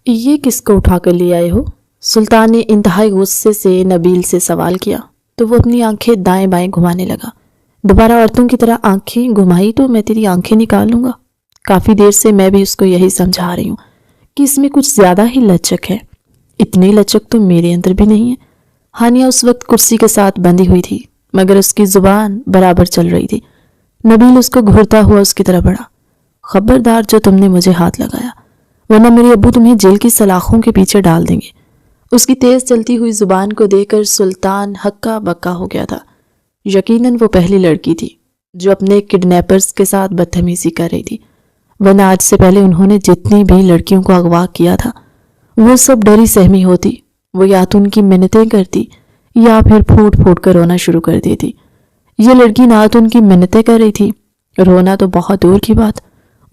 یہ کس کو اٹھا کر لے آئے ہو؟ سلطان نے انتہائی غصے سے نبیل سے سوال کیا تو وہ اپنی آنکھیں دائیں بائیں گھمانے لگا۔ دوبارہ عورتوں کی طرح آنکھیں گھمائی تو میں تیری آنکھیں نکال لوں گا۔ کافی دیر سے میں بھی اس کو یہی سمجھا رہی ہوں کہ اس میں کچھ زیادہ ہی لچک ہے۔ اتنی لچک تو میرے اندر بھی نہیں ہے۔ ہانیہ اس وقت کرسی کے ساتھ بندھی ہوئی تھی مگر اس کی زبان برابر چل رہی تھی۔ نبیل اس کو گھورتا ہوا اس کی طرف بڑھا۔ خبردار جو تم نے مجھے ہاتھ لگایا، ورنہ میرے ابو تمہیں جیل کی سلاخوں کے پیچھے ڈال دیں گے۔ اس کی تیز چلتی ہوئی زبان کو دیکھ کر سلطان ہکا بکا ہو گیا تھا۔ یقیناً وہ پہلی لڑکی تھی جو اپنے کڈنیپرز کے ساتھ بدتمیزی کر رہی تھی، ورنہ آج سے پہلے انہوں نے جتنی بھی لڑکیوں کو اغوا کیا تھا وہ سب ڈری سہمی ہوتی۔ وہ یا تو ان کی منتیں کرتی یا پھر پھوٹ پھوٹ کر رونا شروع کر دیتی۔ یہ لڑکی نہ تو ان کی منتیں کر رہی تھی، رونا تو بہت دور کی بات،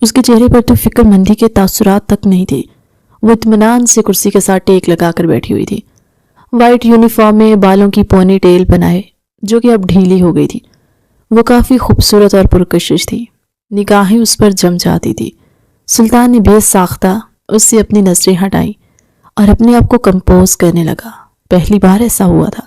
اس کے چہرے پر تو فکر مندی کے تاثرات تک نہیں تھی۔ وہ اطمینان سے کرسی کے ساتھ ٹیک لگا کر بیٹھی ہوئی تھی، وائٹ یونیفارم میں، بالوں کی پونی ٹیل بنائے جو کہ اب ڈھیلی ہو گئی تھی۔ وہ کافی خوبصورت اور پرکشش تھی، نگاہیں اس پر جم جاتی تھی۔ سلطان نے بے ساختہ اس سے اپنی نظریں ہٹائیں اور اپنے آپ کو کمپوز کرنے لگا۔ پہلی بار ایسا ہوا تھا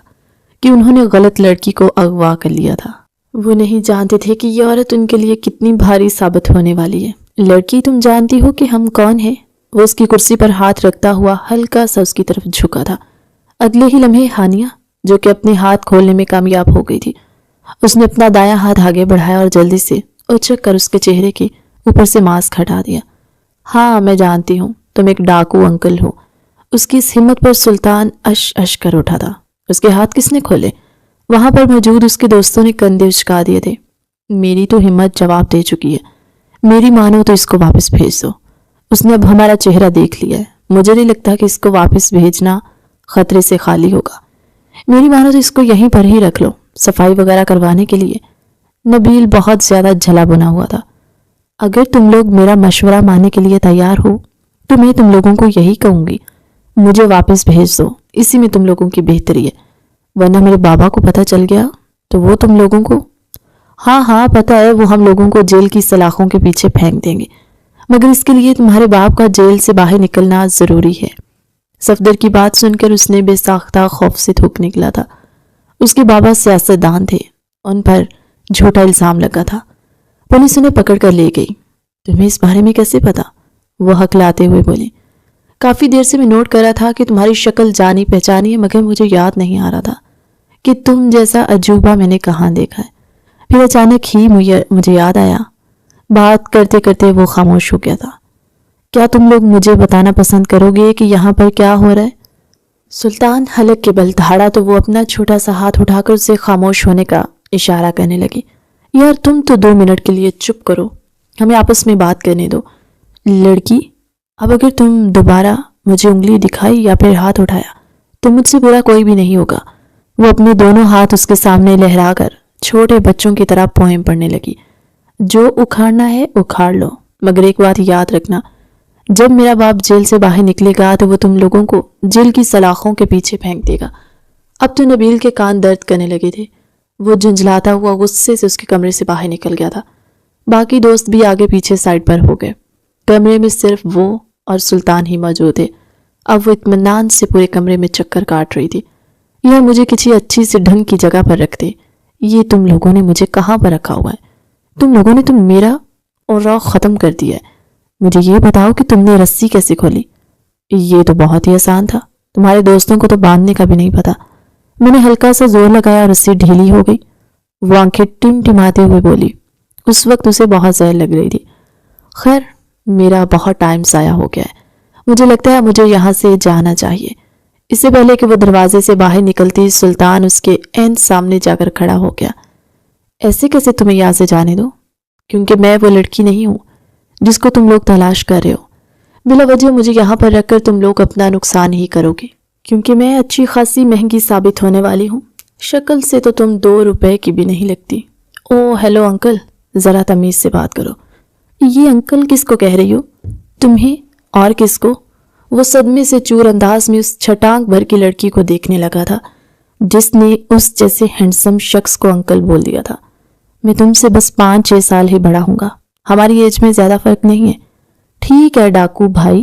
کہ انہوں نے غلط لڑکی کو اغوا کر لیا تھا۔ وہ نہیں جانتے تھے کہ یہ عورت ان کے لیے کتنی بھاری ثابت ہونے والی ہے۔ لڑکی، تم جانتی ہو کہ ہم کون ہیں؟ وہ اس کی کرسی پر ہاتھ رکھتا ہوا ہلکا سا اس کی طرف جھکا تھا۔ اگلے ہی لمحے ہانیہ، جو کہ اپنے ہاتھ کھولنے میں کامیاب ہو گئی تھی، اس نے اپنا دایاں ہاتھ آگے بڑھایا اور جلدی سے اچک کر اس کے چہرے کے اوپر سے ماسک ہٹا دیا۔ ہاں، میں جانتی ہوں تم ایک ڈاکو انکل ہو۔ اس کی اس ہمت پر سلطان اش اش کر اٹھا تھا۔ اس کے ہاتھ کس نے کھولے؟ وہاں پر موجود اس کے دوستوں نے کندھے اچکا دیے تھے۔ میری تو ہمت جواب دے چکی ہے، میری مانو تو اس کو واپس بھیج دو۔ اس نے اب ہمارا چہرہ دیکھ لیا ہے، مجھے نہیں لگتا کہ اس کو واپس بھیجنا خطرے سے خالی ہوگا۔ میری مانو تو اس کو یہیں پر ہی رکھ لو، صفائی وغیرہ کروانے کے لیے۔ نبیل بہت زیادہ جھلا بنا ہوا تھا۔ اگر تم لوگ میرا مشورہ ماننے کے لیے تیار ہو تو میں تم لوگوں کو یہی کہوں گی، مجھے واپس بھیج دو، اسی میں تم لوگوں کی بہتری ہے۔ ورنہ میرے بابا کو پتہ چل گیا تو وہ تم لوگوں کو… ہاں پتہ ہے، وہ ہم لوگوں کو جیل کی سلاخوں کے پیچھے پھینک دیں گے، مگر اس کے لیے تمہارے باپ کا جیل سے باہر نکلنا ضروری ہے۔ صفدر کی بات سن کر اس نے بے ساختہ خوف سے تھوک نکلا تھا۔ اس کے بابا سیاستدان تھے، ان پر جھوٹا الزام لگا تھا۔ پولیس انہیں پکڑ کر لے گئی۔ تمہیں اس بارے میں کیسے پتا؟ وہ ہکلاتے ہوئے بولے۔ کافی دیر سے میں نوٹ کر رہا تھا کہ تمہاری شکل جانی پہچانی ہے، مگر مجھے یاد نہیں آ رہا تھا کہ تم جیسا عجوبہ میں نے کہاں دیکھا ہے۔ پھر اچانک ہی مجھے یاد آیا۔ بات کرتے کرتے وہ خاموش ہو گیا تھا۔ کیا تم لوگ مجھے بتانا پسند کرو گے کہ یہاں پر کیا ہو رہا ہے؟ سلطان حلق کے بل دھاڑا تو وہ اپنا چھوٹا سا ہاتھ اٹھا کر اسے خاموش ہونے کا اشارہ کرنے لگی۔ یار تم تو 2 منٹ کے لیے چپ کرو، ہمیں آپس میں بات کرنے دو۔ لڑکی، اب اگر تم دوبارہ مجھے انگلی دکھائی یا پھر ہاتھ اٹھایا تو مجھ سے برا کوئی بھی نہیں ہوگا۔ وہ اپنے دونوں ہاتھ اس کے سامنے لہرا کر چھوٹے بچوں کی طرح پوئم پڑھنے لگی۔ جو اکھاڑنا ہے اکھاڑ لو، مگر ایک بات یاد رکھنا، جب میرا باپ جیل سے باہر نکلے گا تو وہ تم لوگوں کو جیل کی سلاخوں کے پیچھے پھینک دے گا۔ اب تو نبیل کے کان درد کرنے لگے تھے۔ وہ جھنجھلاتا ہوا غصے سے اس کے کمرے سے باہر نکل گیا تھا۔ باقی دوست بھی آگے پیچھے سائڈ پر ہو گئے۔ کمرے میں صرف وہ اور سلطان ہی موجود تھے۔ اب وہ اطمینان سے پورے کمرے میں چکر کاٹ رہی تھی۔ یار مجھے کسی اچھی سی ڈھنگ کی جگہ پر رکھتے، یہ تم لوگوں نے مجھے کہاں پر رکھا ہوا ہے؟ تم لوگوں نے تو میرا اور راہ ختم کر دیا ہے۔ مجھے یہ بتاؤ کہ تم نے رسی کیسے کھولی؟ یہ تو بہت ہی آسان تھا، تمہارے دوستوں کو تو باندھنے کا بھی نہیں پتا۔ میں نے ہلکا سا زور لگایا اور رسی ڈھیلی ہو گئی۔ وہ آنکھیں ٹمٹماتے ہوئے بولی۔ اس وقت اسے بہت زہر لگ رہی تھی۔ خیر، میرا بہت ٹائم ضائع ہو گیا ہے، مجھے لگتا ہے مجھے یہاں سے جانا چاہیے۔ اس سے پہلے کہ وہ دروازے سے باہر نکلتی، سلطان اس کے عین سامنے جا کر کھڑا ہو گیا۔ ایسے کیسے تمہیں یہاں سے جانے دو؟ کیونکہ میں وہ لڑکی نہیں ہوں جس کو تم لوگ تلاش کر رہے ہو۔ بلا وجہ مجھے یہاں پر رکھ کر تم لوگ اپنا نقصان ہی کرو گے، کیونکہ میں اچھی خاصی مہنگی ثابت ہونے والی ہوں۔ شکل سے تو تم 2 روپے کی بھی نہیں لگتی۔ او ہیلو انکل، ذرا تمیز سے بات کرو۔ یہ انکل کس کو کہہ رہی ہو؟ تمہیں اور کس کو؟ وہ صدمے سے چور انداز میں اس چھٹانک بھر کی لڑکی کو دیکھنے لگا تھا جس نے اس جیسے ہینڈسم شخص کو انکل بول دیا تھا۔ میں تم سے بس 5-6 سال ہی بڑا ہوں گا، ہماری ایج میں زیادہ فرق نہیں ہے۔ ٹھیک ہے ڈاکو بھائی،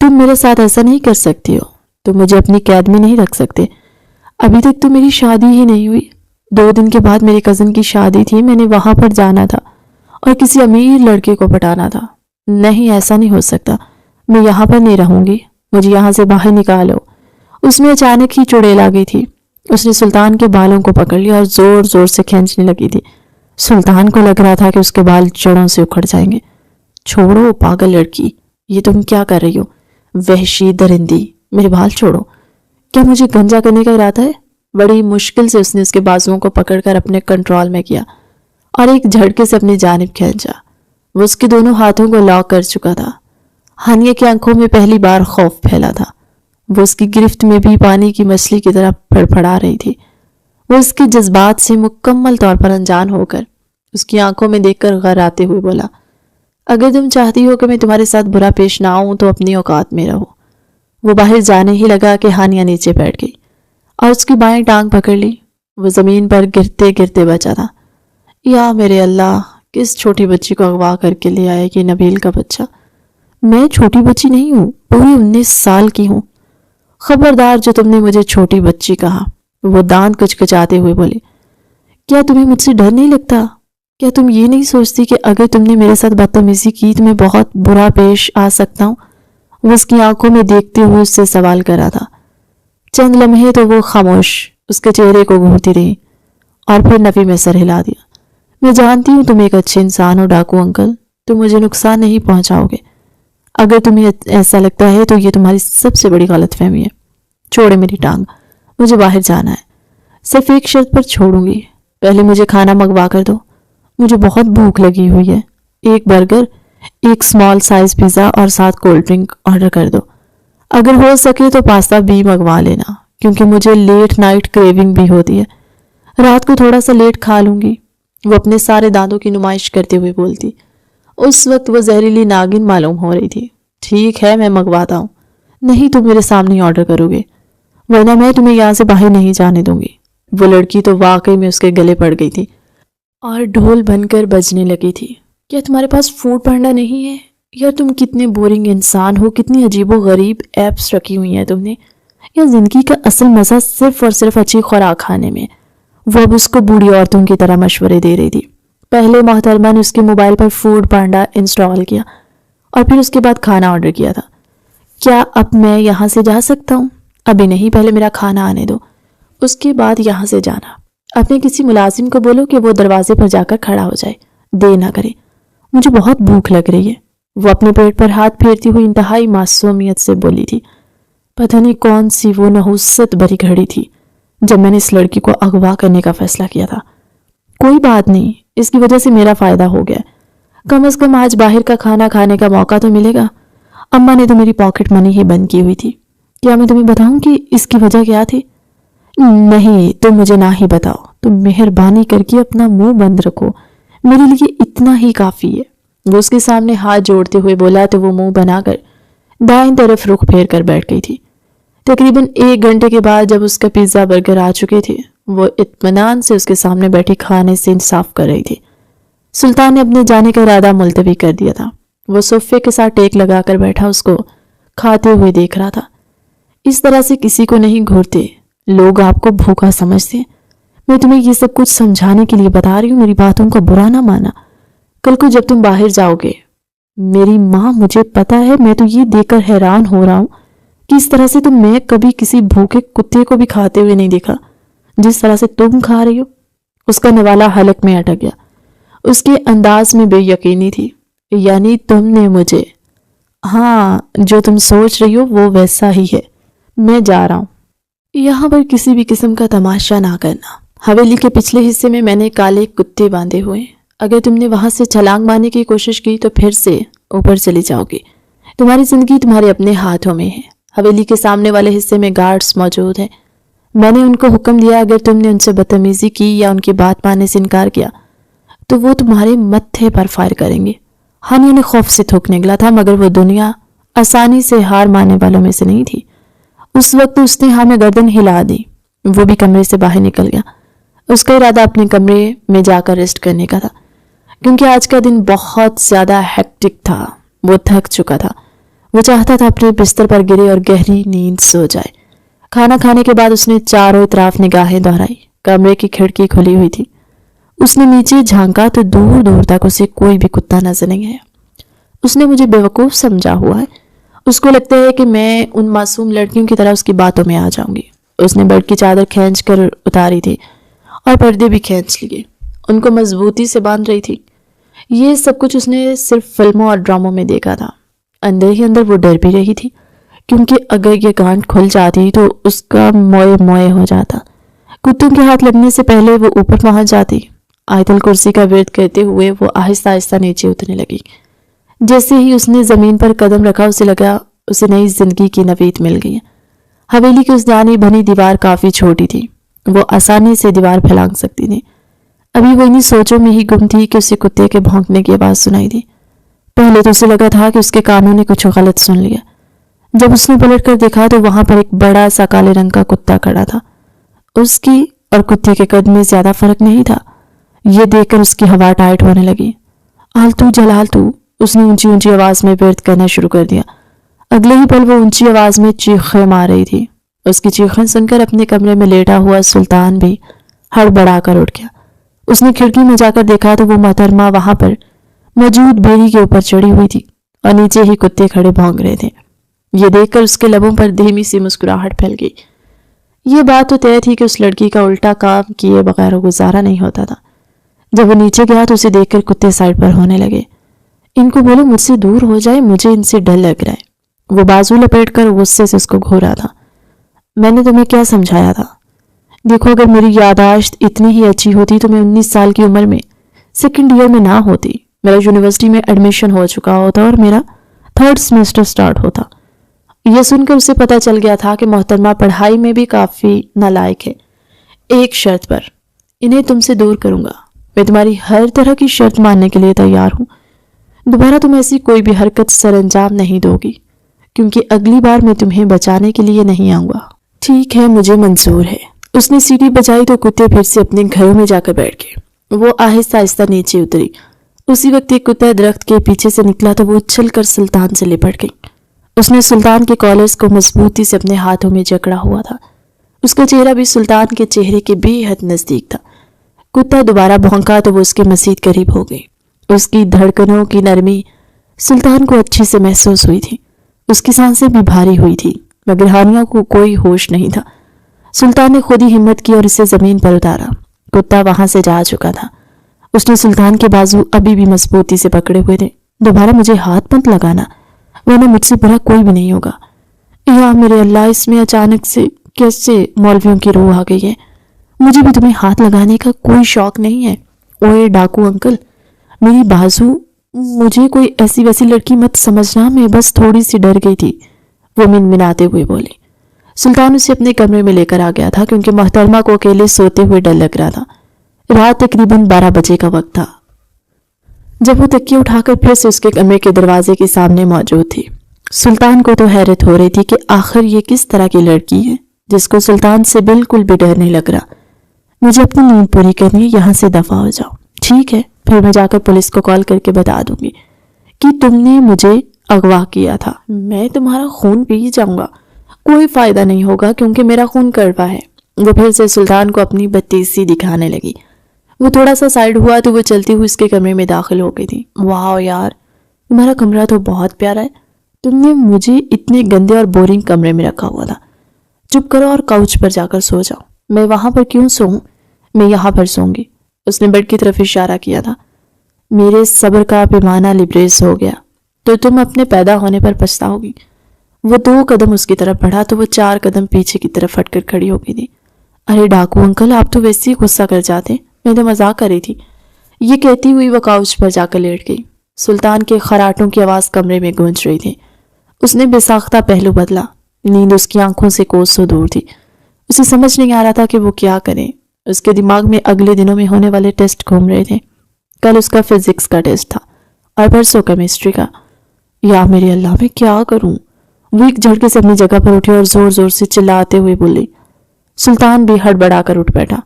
تم میرے ساتھ ایسا نہیں کر سکتی ہو، تم مجھے اپنی قید میں نہیں رکھ سکتے۔ ابھی تک تو میری شادی ہی نہیں ہوئی، 2 دن کے بعد میری کزن کی شادی تھی، میں نے وہاں پر جانا تھا اور کسی امیر لڑکے کو پٹانا تھا۔ نہیں، ایسا نہیں ہو سکتا، میں یہاں پر نہیں رہوں گی، مجھے یہاں سے باہر نکالو۔ اس میں اچانک ہی چڑیل آ گئی تھی۔ اس نے سلطان کے بالوں کو پکڑ لیا اور زور زور سے کھینچنے لگی تھی۔ سلطان کو لگ رہا تھا کہ اس کے بال جڑوں سے اکھڑ جائیں گے۔ چھوڑو پاگل لڑکی، یہ تم کیا کر رہی ہو؟ وحشی درندی، میرے بال چھوڑو۔ کیا مجھے گنجا کرنے کا ارادہ ہے؟ بڑی مشکل سے اس نے اس کے بازوؤں کو پکڑ کر اپنے کنٹرول میں کیا اور ایک جھٹکے سے اپنی جانب کھینچا۔ وہ اس کے دونوں ہاتھوں کو لاک کر چکا تھا۔ ہانیہ کی آنکھوں میں پہلی بار خوف پھیلا تھا۔ وہ اس کی گرفت میں بھی پانی کی مچھلی کی طرح پھڑپھڑا رہی تھی۔ وہ اس کے جذبات سے مکمل طور پر انجان ہو کر اس کی آنکھوں میں دیکھ کر غر آتے ہوئے بولا، اگر تم چاہتی ہو کہ میں تمہارے ساتھ برا پیش نہ آؤں تو اپنی اوقات میں رہو۔ وہ باہر جانے ہی لگا کہ ہانیہ نیچے بیٹھ گئی اور اس کی بائیں ٹانگ پکڑ لی۔ وہ زمین پر گرتے گرتے بچا تھا۔ یا میرے اللہ، کس چھوٹی بچی کو اغوا کر کے لے آئے کہ نبیل کا بچہ؟ میں چھوٹی بچی نہیں ہوں، پوری 19 سال کی ہوں۔ خبردار جو تم نے مجھے چھوٹی بچی کہا، وہ دانت کچکچاتے ہوئے بولے۔ کیا تمہیں مجھ سے ڈر نہیں لگتا؟ کیا تم یہ نہیں سوچتی کہ اگر تم نے میرے ساتھ بدتمیزی کی تو میں بہت برا پیش آ سکتا ہوں؟ وہ اس کی آنکھوں میں دیکھتے ہوئے اس سے سوال کر رہا تھا۔ چند لمحے تو وہ خاموش اس کے چہرے کو گھورتی رہی اور پھر نفی میں سر ہلا دیا۔ میں جانتی ہوں تم ایک اچھے انسان ہو ڈاکو انکل، تم مجھے نقصان نہیں پہنچاؤ گے۔ اگر تمہیں ایسا لگتا ہے تو یہ تمہاری سب سے بڑی غلط فہمی ہے۔ چھوڑے میری ٹانگ، مجھے باہر جانا ہے۔ صرف ایک شرط پر چھوڑوں گی، پہلے مجھے کھانا منگوا کر دو، مجھے بہت بھوک لگی ہوئی ہے۔ ایک برگر، ایک سمال سائز پیزا اور ساتھ کولڈ ڈرنک آرڈر کر دو۔ اگر ہو سکے تو پاستا بھی منگوا لینا، کیونکہ مجھے لیٹ نائٹ کریونگ بھی ہوتی ہے۔ رات کو تھوڑا سا لیٹ کھا لوں گی۔ وہ اپنے سارے دانتوں کی نمائش کرتے ہوئے بولتی۔ اس وقت وہ زہریلی ناگن معلوم ہو رہی تھی۔ ٹھیک ہے، میں منگواتا ہوں۔ نہیں، تم میرے سامنے آرڈر کرو گے، ورنہ میں تمہیں یہاں سے باہر نہیں جانے دوں گی۔ وہ لڑکی تو واقعی میں اس کے گلے پڑ گئی تھی اور ڈھول بن کر بجنے لگی تھی۔ کیا تمہارے پاس فوڈ پانڈا نہیں ہے؟ یا تم کتنے بورنگ انسان ہو، کتنی عجیب و غریب ایپس رکھی ہوئی ہیں تم نے۔ یا زندگی کا اصل مزہ صرف اور صرف اچھی خوراک کھانے میں؟ وہ اب اس کو بوڑھی عورتوں کی طرح مشورے دے رہی تھی۔ پہلے محترمہ نے اس کے موبائل پر فوڈ پانڈا انسٹال کیا اور پھر اس کے بعد کھانا آرڈر کیا تھا۔ کیا اب میں یہاں سے جا سکتا ہوں؟ ابھی نہیں، پہلے میرا کھانا آنے دو، اس کے بعد یہاں سے جانا۔ اپنے کسی ملازم کو بولو کہ وہ دروازے پر جا کر کھڑا ہو جائے، دیر نہ کرے، مجھے بہت بھوک لگ رہی ہے۔ وہ اپنے پیٹ پر ہاتھ پھیرتی ہوئی انتہائی معصومیت سے بولی تھی۔ پتہ نہیں کون سی وہ نحوست بھری گھڑی تھی جب میں نے اس لڑکی کو اغوا کرنے کا فیصلہ کیا تھا۔ کوئی بات نہیں، اس کی وجہ سے میرا فائدہ ہو گیا، کم از کم آج باہر کا کھانا کھانے کا موقع تو ملے گا۔ اماں نے تو میری پاکٹ منی ہی بند کی ہوئی تھی۔ کیا میں تمہیں بتاؤں کہ اس کی وجہ کیا تھی؟ نہیں، تم مجھے نہ ہی بتاؤ، تم مہربانی کر کے اپنا منہ بند رکھو، میرے لیے اتنا ہی کافی ہے۔ وہ اس کے سامنے ہاتھ جوڑتے ہوئے بولا تو وہ منہ بنا کر دائیں طرف رخ پھیر کر بیٹھ گئی تھی۔ تقریباً 1 گھنٹے کے بعد جب اس کا پیزا برگر آ چکے تھے، وہ اطمینان سے اس کے سامنے بیٹھی کھانے سے انصاف کر رہی تھی۔ سلطان نے اپنے جانے کا ارادہ ملتوی کر دیا تھا۔ وہ صفے کے ساتھ ٹیک لگا کر بیٹھا اس کو کھاتے ہوئے دیکھ رہا تھا۔ اس طرح سے کسی کو نہیں گھورتے، لوگ آپ کو بھوکا سمجھتے۔ میں تمہیں یہ سب کچھ سمجھانے کے لیے بتا رہی ہوں، میری باتوں کا برا نہ مانا۔ کل کو جب تم باہر جاؤ گے، میری ماں، مجھے پتا ہے، میں تو یہ دیکھ کر حیران ہو رہا ہوں کہ اس طرح سے تو میں کبھی کسی بھوکے کتے کو بھی کھاتے ہوئے نہیں دیکھا جس طرح سے تم کھا رہی ہو۔ اس کا نوالا حلق میں اٹک گیا۔ اس کے انداز میں بے یقینی تھی۔ یعنی تم نے مجھے؟ ہاں، جو تم سوچ رہی ہو وہ ویسا ہی ہے۔ میں جا رہا ہوں۔ یہاں پر کسی بھی قسم کا تماشا نہ کرنا۔ حویلی کے پچھلے حصے میں نے کالے کتے باندھے ہوئے، اگر تم نے وہاں سے چھلانگ مارنے کی کوشش کی تو پھر سے اوپر چلی جاؤ گی۔ تمہاری زندگی تمہارے اپنے ہاتھوں میں ہے۔ حویلی کے سامنے والے حصے میں گارڈز موجود ہیں۔ میں نے ان کو حکم دیا اگر تم نے ان سے بدتمیزی کی یا ان کی بات ماننے سے انکار کیا تو وہ تمہارے متھے پر فائر کریں گے۔ ہانیہ نے خوف سے تھوک نکلا تھا، مگر وہ دنیا آسانی سے ہار ماننے والوں میں سے نہیں تھی۔ اس وقت اس نے ہاں میں گردن ہلا دی۔ وہ بھی کمرے سے باہر نکل گیا۔ اس کا ارادہ اپنے کمرے میں جا کر ریسٹ کرنے کا تھا، کیونکہ آج کا دن بہت زیادہ ہیکٹک تھا۔ وہ تھک چکا تھا۔ وہ چاہتا تھا اپنے بستر پر گرے اور گہری نیند سو جائے۔ کھانا کھانے کے بعد اس نے چاروں اطراف نگاہیں دہرائی۔ کمرے کی کھڑکی کھلی ہوئی تھی۔ اس نے نیچے جھانکا تو دور دور تک اسے کوئی بھی کتا نظر نہیں آیا۔ اس نے مجھے بیوقوف سمجھا ہوا ہے۔ اس کو لگتا ہے کہ میں ان معصوم لڑکیوں کی طرح اس کی باتوں میں آ جاؤں گی۔ اس نے بیڈ کی چادر کھینچ کر اتاری تھی اور پردے بھی کھینچ لیے، ان کو مضبوطی سے باندھ رہی تھی۔ یہ سب کچھ اس نے صرف فلموں اور ڈراموں میں دیکھا تھا۔ اندر ہی اندر وہ ڈر بھی رہی تھی، کیونکہ اگر یہ گانٹھ کھل جاتی تو اس کا موئے موئے ہو جاتا۔ کتوں کے ہاتھ لگنے سے پہلے وہ اوپر پہنچ جاتی۔ آیت الکرسی کا ورد کرتے ہوئے وہ آہستہ آہستہ نیچے اترنے لگی۔ جیسے ہی اس نے زمین پر قدم رکھا اسے لگا اسے نئی زندگی کی نوید مل گئی۔ حویلی کی اس جانی بنی دیوار کافی چھوٹی تھی، وہ آسانی سے دیوار پھلانگ سکتی تھی۔ ابھی وہ انہی سوچوں میں ہی گم تھی کہ اسے کتے کے بھونکنے کی آواز سنائی دی۔ پہلے تو اسے لگا تھا کہ اس کے کانوں نے کچھ غلط سن لیا۔ جب اس نے پلٹ کر دیکھا تو وہاں پر ایک بڑا سا کالے رنگ کا کتا کھڑا تھا۔ اس کی اور کتے کے قد میں زیادہ فرق نہیں تھا۔ یہ دیکھ کر اس کی ہوا ٹائٹ ہونے لگی۔ آلتو جلالتو، اس نے اونچی اونچی آواز میں ورد کرنا شروع کر دیا۔ اگلے ہی پل وہ اونچی آواز میں چیخیں مار رہی تھی۔ اس کی چیخیں سن کر اپنے کمرے میں لیٹا ہوا سلطان بھی ہڑبڑا کر اٹھ گیا۔ اس نے کھڑکی میں جا کر دیکھا تو وہ محترمہ وہاں پر موجود بیڑی کے اوپر چڑھی ہوئی تھی اور نیچے ہی کتے کھڑے بھونک رہے تھے۔ یہ دیکھ کر اس کے لبوں پر دھیمی سی مسکراہٹ پھیل گئی۔ یہ بات تو طے تھی کہ اس لڑکی کا الٹا کام کیے بغیر گزارا نہیں ہوتا تھا۔ جب وہ نیچے گیا تو اسے دیکھ کر کتے سائڈ پر ہونے لگے۔ ان کو بولو مجھ سے دور ہو جائے، مجھے ان سے ڈر لگ رہا ہے۔ وہ بازو لپیٹ کر غصے سے اس کو گھورا تھا۔ میں نے تمہیں کیا سمجھایا تھا؟ دیکھو اگر میری یادداشت اتنی ہی اچھی ہوتی تو میں 19 سال کی عمر میں سیکنڈ ایئر میں نہ ہوتی، میرا یونیورسٹی میں ایڈمیشن ہو چکا ہوتا اور میرا 3rd سیمسٹر سٹارٹ ہوتا۔ یہ سن کر اسے پتہ چل گیا تھا کہ محترمہ پڑھائی میں بھی کافی نالائق ہے۔ ایک شرط پر، انہیں تم سے دور کروں گا۔ میں تمہاری ہر طرح کی شرط ماننے کے لیے تیار ہوں۔ دوبارہ تم ایسی کوئی بھی حرکت سر انجام نہیں دو گی، کیونکہ اگلی بار میں تمہیں بچانے کے لیے نہیں آؤں گا۔ ٹھیک ہے، مجھے منظور ہے۔ اس نے سیڑھی بجائی تو کتے پھر سے اپنے گھروں میں جا کر بیٹھ گئے۔ وہ آہستہ آہستہ نیچے اتری۔ اسی وقت ایک کتا درخت کے پیچھے سے نکلا تو وہ اچھل کر سلطان سے لپٹ گئی۔ اس نے سلطان کے کالرز کو مضبوطی سے اپنے ہاتھوں میں جکڑا ہوا تھا۔ اس کا چہرہ بھی سلطان کے چہرے کے بے حد نزدیک تھا۔ کتا دوبارہ بھونکا تو وہ اس کے مزید قریب ہو گئی۔ اس کی دھڑکنوں کی نرمی سلطان کو اچھی سے محسوس ہوئی تھی۔ اس کی سانسیں بھی بھاری ہوئی تھی، مگر ہانیہ کو کوئی ہوش نہیں تھا۔ سلطان نے خود ہی ہمت کی اور اسے زمین پر اتارا۔ کتا وہاں سے جا چکا تھا۔ اس نے سلطان کے بازو ابھی بھی مضبوطی سے پکڑے ہوئے تھے۔ دوبارہ مجھے ہاتھ مت لگانا، ورنہ مجھ سے برا کوئی بھی نہیں ہوگا۔ یا میرے اللہ، اس میں اچانک سے کیسے مولویوں کی روح آ گئی ہے؟ مجھے بھی تمہیں ہاتھ لگانے کا کوئی شوق نہیں ہے۔ اوئے ڈاکو انکل، میری بازو، مجھے کوئی ایسی ویسی لڑکی مت سمجھنا، میں بس تھوڑی سی ڈر گئی تھی، وہ منمناتے ہوئے بولی۔ سلطان اسے اپنے کمرے میں لے کر آ گیا تھا، کیونکہ محترمہ کو اکیلے سوتے ہوئے ڈر لگ رہا تھا۔ رات تقریباً 12 بجے کا وقت تھا جب وہ تکیے اٹھا کر پھر سے اس کے کمرے کے دروازے کے سامنے موجود تھی۔ سلطان کو تو حیرت ہو رہی تھی کہ آخر یہ کس طرح کی لڑکی ہے جس کو سلطان سے بالکل بھی ڈر نہیں لگ رہا۔ مجھے اپنی نیند پوری کرنی ہے، یہاں سے دفع ہو جاؤ۔ ٹھیک ہے، پھر میں جا کر پولیس کو کال کر کے بتا دوں گی کہ تم نے مجھے اغوا کیا تھا۔ میں تمہارا خون پی جاؤں گا، کوئی فائدہ نہیں ہوگا کیونکہ میرا خون کڑوا ہے۔ وہ پھر سے سلطان کو اپنی بدتیزی دکھانے لگی۔ وہ تھوڑا سا سائیڈ ہوا تو وہ چلتی ہوئی اس کے کمرے میں داخل ہو گئی تھی۔ واو یار، تمہارا کمرہ تو بہت پیارا ہے۔ تم نے مجھے اتنے گندے اور بورنگ کمرے میں رکھا ہوا تھا۔ چپ کرو اور کاؤچ پر جا کر سو جاؤ۔ میں وہاں پر کیوں سوؤں؟ میں یہاں پر سوں گی۔ اس نے بیڈ کی طرف اشارہ کیا تھا۔ میرے صبر کا پیمانہ لبریز ہو گیا تو تم اپنے پیدا ہونے پر پچھتاؤ گی۔ وہ 2 قدم اس کی طرف بڑھا تو وہ 4 قدم پیچھے کی طرف ہٹ کر کھڑی ہو گئی تھی۔ ارے ڈاکو انکل، آپ تو ویسے ہی غصہ کر جاتے، میں تو مذاق کر رہی تھی۔ یہ کہتی ہوئی وہ کاؤچ پر جا کر لیٹ گئی۔ سلطان کے خراٹوں کی آواز کمرے میں گونج رہی تھی۔ اس نے بے ساختہ پہلو بدلا۔ نیند اس کی آنکھوں سے کوسوں دور تھی۔ اسے سمجھ نہیں آ رہا تھا کہ وہ کیا کرے۔ اس کے دماغ میں اگلے دنوں میں ہونے والے ٹیسٹ گھوم رہے تھے۔ کل اس کا فزکس کا ٹیسٹ تھا اور پرسوں کیمسٹری کا۔ یا میرے اللہ، میں کیا کروں؟ وہ ایک جھٹکے سے اپنی جگہ پر اٹھی اور زور زور سے چلاتے ہوئے بولی۔ سلطان بھی ہڑبڑا کر اٹھ بیٹھا۔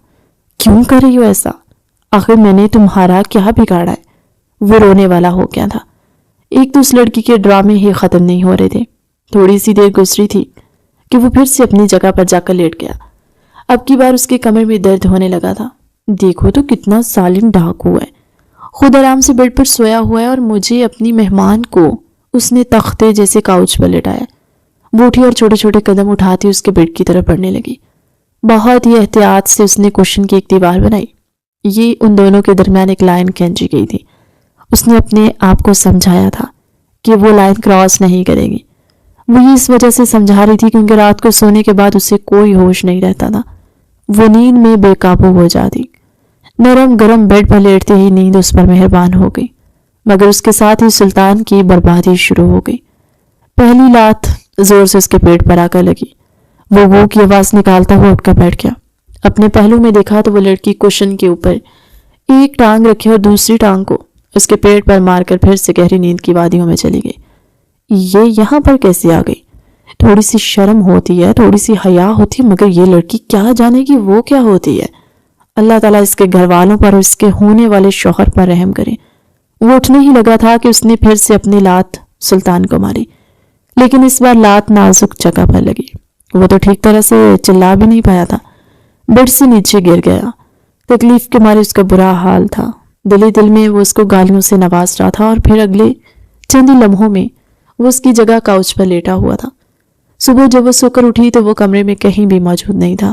کیوں کر رہی ہو ایسا؟ آخر میں نے تمہارا کیا بگاڑا ہے؟ وہ رونے والا ہو گیا تھا۔ ایک تو اس لڑکی کے ڈرامے ہی ختم نہیں ہو رہے تھے۔ تھوڑی سی دیر گزری تھی کہ وہ پھر سے اپنی جگہ پر جا کر لیٹ گیا۔ اب کی بار اس کے کمر میں درد ہونے لگا تھا۔ دیکھو تو کتنا ظالم ڈاکو ہے، خود آرام سے بیڈ پر سویا ہوا ہے اور مجھے اپنی مہمان کو اس نے تختے جیسے کاؤچ پر لٹایا۔ وہ اٹھی اور چھوٹے چھوٹے قدم اٹھاتی اس کے بیڈ کی طرف بڑھنے لگی۔ بہت ہی احتیاط سے اس نے کوشن کی ایک دیوار بنائی۔ یہ ان دونوں کے درمیان ایک لائن کھینچی گئی تھی۔ اس نے اپنے آپ کو سمجھایا تھا کہ وہ لائن کراس نہیں کرے گی۔ وہ یہ اس وجہ سے سمجھا رہی تھی کیونکہ رات کو سونے کے بعد اسے کوئی ہوش نہیں رہتا تھا، وہ نیند میں بے قابو ہو جاتی۔ نرم گرم بیڈ پر لیٹتے ہی نیند اس پر مہربان ہو گئی، مگر اس کے ساتھ ہی سلطان کی بربادی شروع ہو گئی۔ پہلی لات زور سے اس کے پیٹ پر آ کر لگی۔ وہ گو کی آواز نکالتا ہوا اٹھ کر بیٹھ گیا۔ اپنے پہلو میں دیکھا تو وہ لڑکی کوشن کے اوپر ایک ٹانگ رکھے اور دوسری ٹانگ کو اس کے پیٹ پر مار کر پھر سے گہری نیند کی وادیوں میں چلی گئی۔ یہ یہاں پر کیسے آ گئی؟ تھوڑی سی شرم ہوتی ہے، تھوڑی سی حیا ہوتی ہے، مگر یہ لڑکی کیا جانے گی وہ کیا ہوتی ہے۔ اللہ تعالیٰ اس کے گھر والوں پر اور اس کے ہونے والے شوہر پر رحم کرے۔ وہ اٹھنے ہی لگا تھا کہ اس نے پھر سے اپنی لات سلطان کو ماری، لیکن اس بار لات نازک جگہ پر لگی۔ وہ تو ٹھیک طرح سے چلا بھی نہیں پایا تھا، بیڈ سے نیچے گر گیا۔ تکلیف کے مارے اس کا برا حال تھا۔ دل ہی دل میں وہ اس کو گالیوں سے نواز رہا تھا اور پھر اگلے چند ہی لمحوں میں وہ اس کی جگہ کاؤچ پر لیٹا ہوا تھا۔ صبح جب وہ سو کر اٹھی تو وہ کمرے میں کہیں بھی موجود نہیں تھا۔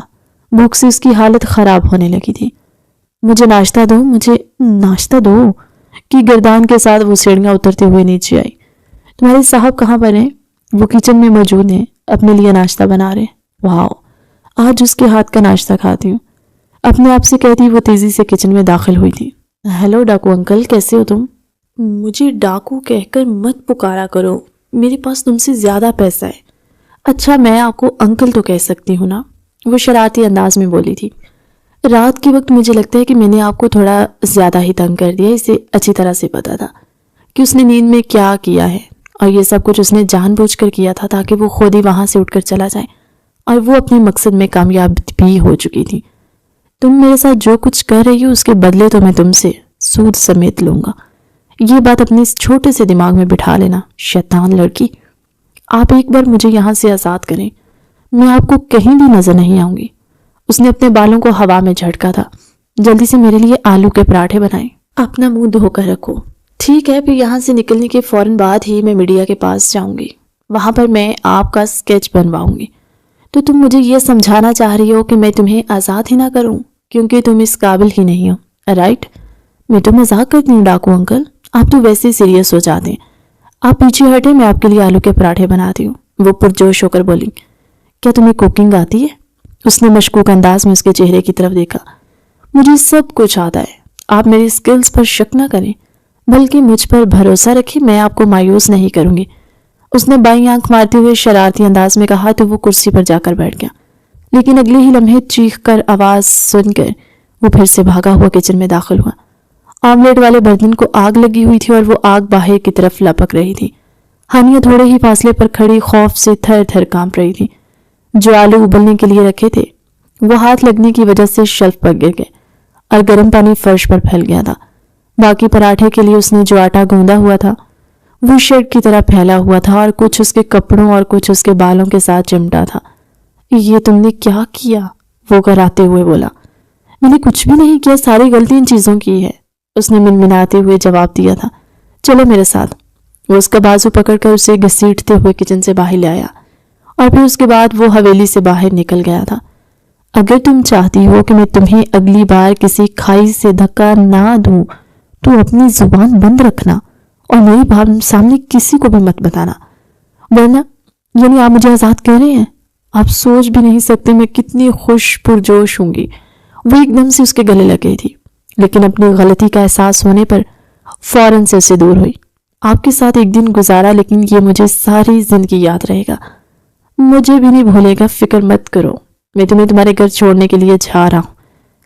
بھوک سے اس کی حالت خراب ہونے لگی تھی۔ مجھے ناشتہ دو، مجھے ناشتہ دو کی گردان کے ساتھ وہ سیڑھیاں اترتے ہوئے نیچے آئی۔ تمہارے صاحب کہاں پر ہیں؟ وہ کچن میں موجود ہیں، اپنے لیے ناشتہ بنا رہے ہیں۔ واو، آج اس کے ہاتھ کا ناشتہ کھاتی ہوں، اپنے آپ سے کہتی وہ تیزی سے کچن میں داخل ہوئی تھی۔ ہیلو ڈاکو انکل، کیسے ہو تم؟ مجھے ڈاکو کہہ کر مت پکارا کرو، میرے پاس تم سے زیادہ پیسہ ہے۔ اچھا میں آپ کو انکل تو کہہ سکتی ہوں نا، وہ شرارتی انداز میں بولی تھی۔ رات کے وقت مجھے لگتا ہے کہ میں نے آپ کو تھوڑا زیادہ ہی تنگ کر دیا، اسے اچھی طرح سے پتا تھا کہ اس نے نیند میں کیا کیا ہے، اور یہ سب کچھ اس نے جان بوجھ کر کیا تھا تاکہ وہ خود ہی وہاں سے اٹھ کر چلا جائے، اور وہ اپنے مقصد میں کامیاب بھی ہو چکی تھی۔ تم میرے ساتھ جو کچھ کر رہی ہو اس کے بدلے تو میں تم سے سود سمیت لوں گا، یہ بات اپنے اس چھوٹے سے دماغ میں بٹھا لینا، شیطان لڑکی۔ آپ ایک بار مجھے یہاں سے آزاد کریں، میں آپ کو کہیں بھی نظر نہیں آؤں گی۔ اس نے اپنے بالوں کو ہوا میں جھٹکا تھا۔ جلدی سے میرے لیے آلو کے پراٹھے بنائیں، اپنا منہ دھو کر رکھو۔ ٹھیک ہے، پھر یہاں سے نکلنے کے فوراً بعد ہی میں میڈیا کے پاس جاؤں گی، وہاں پر میں آپ کا سکیچ بنواؤں گی۔ تو تم مجھے یہ سمجھانا چاہ رہی ہو کہ میں تمہیں آزاد ہی نہ کروں کیونکہ تم اس قابل ہی نہیں ہو، رائٹ؟ میں تو مذاق کرتی ہوں ڈاکو انکل، آپ تو ویسے سیریس ہو جاتے ہیں۔ آپ پیچھے ہٹے، میں آپ کے لیے آلو کے پراٹھے بناتی ہوں، وہ پرجوش ہو کر بولی۔ کیا تمہیں کوکنگ آتی ہے؟ اس نے مشکوک انداز میں اس کے چہرے کی طرف دیکھا۔ مجھے سب کچھ آتا ہے، آپ میری سکلز پر شک نہ کریں، بلکہ مجھ پر بھروسہ رکھیں، میں آپ کو مایوس نہیں کروں گی۔ اس نے بائیں آنکھ مارتے ہوئے شرارتی انداز میں کہا تو وہ کرسی پر جا کر بیٹھ گیا، لیکن اگلے ہی لمحے چیخ کر آواز سن کر وہ پھر سے بھاگا ہوا کچن میں داخل ہوا۔ آملیٹ والے برتن کو آگ لگی ہوئی تھی اور وہ آگ باہر کی طرف لپک رہی تھی۔ ہانیہ تھوڑے ہی فاصلے پر کھڑی خوف سے تھر تھر کانپ رہی تھی۔ جو آلو ابلنے کے لیے رکھے تھے وہ ہاتھ لگنے کی وجہ سے شیلف پر گر گئے اور گرم پانی فرش پر پھیل گیا تھا۔ باقی پراٹھے کے لیے اس نے جو آٹا گوندا ہوا تھا وہ شیڈ کی طرح پھیلا ہوا تھا اور کچھ اس کے کپڑوں اور کچھ اس کے بالوں کے ساتھ چمٹا تھا۔ یہ تم نے کیا کیا؟ وہ کراتے ہوئے بولا۔ میں نے کچھ بھی نہیں کیا، ساری غلطی ان چیزوں کی ہے، اس نے منمناتے ہوئے جواب دیا تھا۔ چلو میرے ساتھ۔ وہ اس کا بازو پکڑ کر اسے گھسیٹتے ہوئے کچن سے باہر لے آیا اور پھر اس کے بعد وہ حویلی سے باہر نکل گیا تھا۔ اگر تم چاہتی ہو کہ میں تمہیں اگلی بار کسی کھائی سے دھکا نہ دوں تو اپنی زبان بند رکھنا اور میرے سامنے کسی کو بھی مت بتانا، ورنہ یعنی آپ مجھے آزاد کہہ رہے ہیں؟ آپ سوچ بھی نہیں سکتے میں کتنی خوش پرجوش ہوں گی۔ وہ ایک دم سے اس کے گلے لگ گئی تھی، لیکن اپنی غلطی کا احساس ہونے پر فوراً سے اسے دور ہوئی۔ آپ کے ساتھ ایک دن گزارا لیکن یہ مجھے ساری زندگی یاد رہے گا، مجھے بھی نہیں بھولے گا، فکر مت کرو۔ میں تمہیں تمہارے گھر چھوڑنے کے لیے جا رہا ہوں،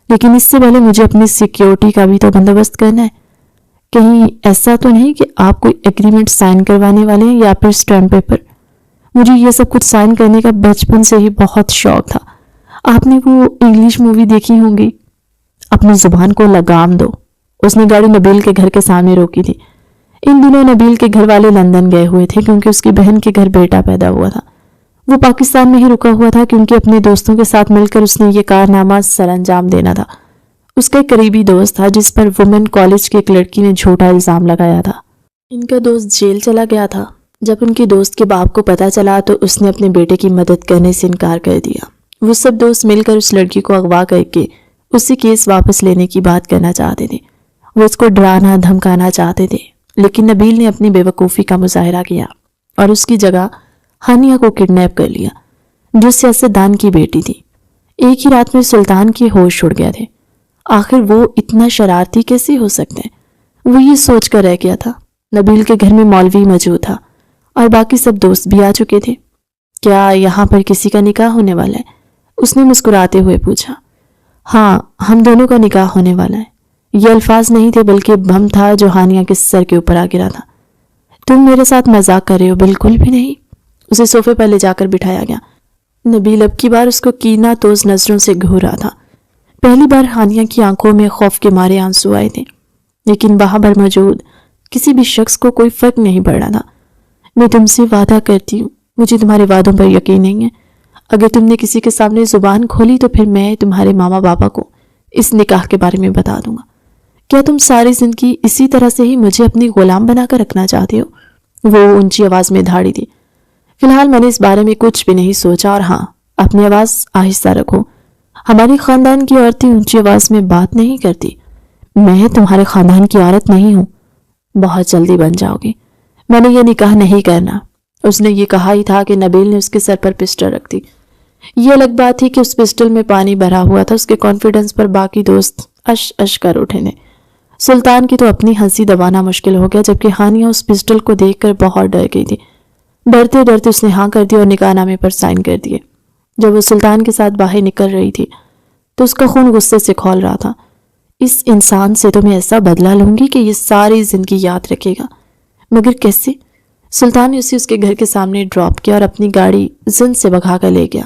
لیکن اس سے پہلے مجھے اپنی سیکیورٹی کا بھی تو بندوبست کرنا ہے۔ کہیں ایسا تو نہیں کہ آپ کوئی ایگریمنٹ سائن کروانے والے ہیں یا پھر اسٹیمپ پیپر؟ مجھے یہ سب کچھ سائن کرنے کا بچپن سے ہی بہت شوق تھا۔ آپ نے وہ انگلش مووی دیکھی ہوں گی، اپنی زبان کو لگام دو۔ اس نے گاڑی نبیل کے گھر کے سامنے روکی تھی۔ ان دنوں نبیل کے گھر والے لندن گئے ہوئے تھے کیونکہ اس کی بہن کے گھر بیٹا پیدا ہوا تھا۔ وہ پاکستان میں ہی رکا ہوا تھا کیونکہ اپنے دوستوں کے ساتھ مل کر اس نے یہ کارنامہ سر انجام دینا تھا۔ اس کا ایک قریبی دوست تھا جس پر وومن کالج کی ایک لڑکی نے جھوٹا الزام لگایا تھا۔ ان کا دوست جیل چلا گیا تھا۔ جب ان کے دوست کے باپ کو پتہ چلا تو اس نے اپنے بیٹے کی مدد کرنے سے انکار کر دیا۔ وہ سب دوست مل کر اس لڑکی کو اغوا کر کے اس سے کیس واپس لینے کی بات کرنا چاہتے تھے۔ وہ اس کو ڈرانا دھمکانا چاہتے تھے، لیکن نبیل نے اپنی بے وقوفی کا مظاہرہ کیا اور اس کی جگہ ہانیہ کو کڈنیپ کر لیا، جو سیاستدان کی بیٹی تھی۔ ایک ہی رات میں سلطان کے ہوش اڑ گئے تھے۔ آخر وہ اتنا شرارتی کیسے ہو سکتے ہیں؟ وہ یہ سوچ کر رہ گیا تھا۔ نبیل کے گھر میں مولوی موجود تھا اور باقی سب دوست بھی آ چکے تھے۔ کیا یہاں پر کسی کا نکاح ہونے والا ہے؟ اس نے مسکراتے ہوئے پوچھا۔ ہاں، ہم دونوں کا نکاح ہونے والا ہے۔ یہ الفاظ نہیں تھے بلکہ بم تھا جو ہانیہ کے سر کے اوپر آ گرا تھا۔ تم میرے ساتھ مذاق کر رہے ہو؟ بالکل بھی نہیں۔ اسے صوفے پر لے جا کر بٹھایا گیا۔ نبیل اب کی بار اس کو کینہ توز نظروں سے گھور رہا تھا۔ پہلی بار ہانیہ کی آنکھوں میں خوف کے مارے آنسو آئے تھے، لیکن وہاں پر موجود کسی بھی شخص کو کوئی فرق نہیں پڑ رہا تھا۔ میں تم سے وعدہ کرتی ہوں، مجھے تمہارے وعدوں پر یقین نہیں ہے۔ اگر تم نے کسی کے سامنے زبان کھولی تو پھر میں تمہارے ماما بابا کو اس نکاح کے بارے میں بتا دوں گا۔ کیا تم ساری زندگی اسی طرح سے ہی مجھے اپنی غلام بنا کر رکھنا چاہتے ہو؟ وہ اونچی آواز میں دھاڑی تھی۔ فی الحال میں نے اس بارے میں کچھ بھی نہیں سوچا، اور ہاں، اپنی آواز آہستہ رکھو۔ ہماری خاندان کی عورتیں اونچی آواز میں بات نہیں کرتی۔ میں تمہارے خاندان کی عورت نہیں ہوں۔ بہت جلدی بن جاؤ گی۔ میں نے یہ نکاح نہیں کرنا۔ اس نے یہ کہا ہی تھا کہ نبیل نے اس کے سر پر پسٹل رکھ دی۔ یہ الگ بات تھی کہ اس پسٹل میں پانی بھرا ہوا تھا۔ اس کے کانفیڈنس پر باقی دوست اش اش کر اٹھے نے۔ سلطان کی تو اپنی ہنسی دبانا مشکل ہو گیا، جبکہ ہانیہ اس پسٹل کو دیکھ کر بہت ڈر گئی تھی۔ ڈرتے ڈرتے اس نے ہاں کر دیا اور نکاح نامے پر سائن کر دیے۔ جب وہ سلطان کے ساتھ باہر نکل رہی تھی تو اس کا خون غصے سے کھول رہا تھا۔ اس انسان سے تو میں ایسا بدلہ لوں گی کہ یہ ساری زندگی یاد رکھے گا، مگر کیسے؟ سلطان نے اسے اس کے گھر کے سامنے ڈراپ کیا اور اپنی گاڑی زن سے بھگا کر لے گیا۔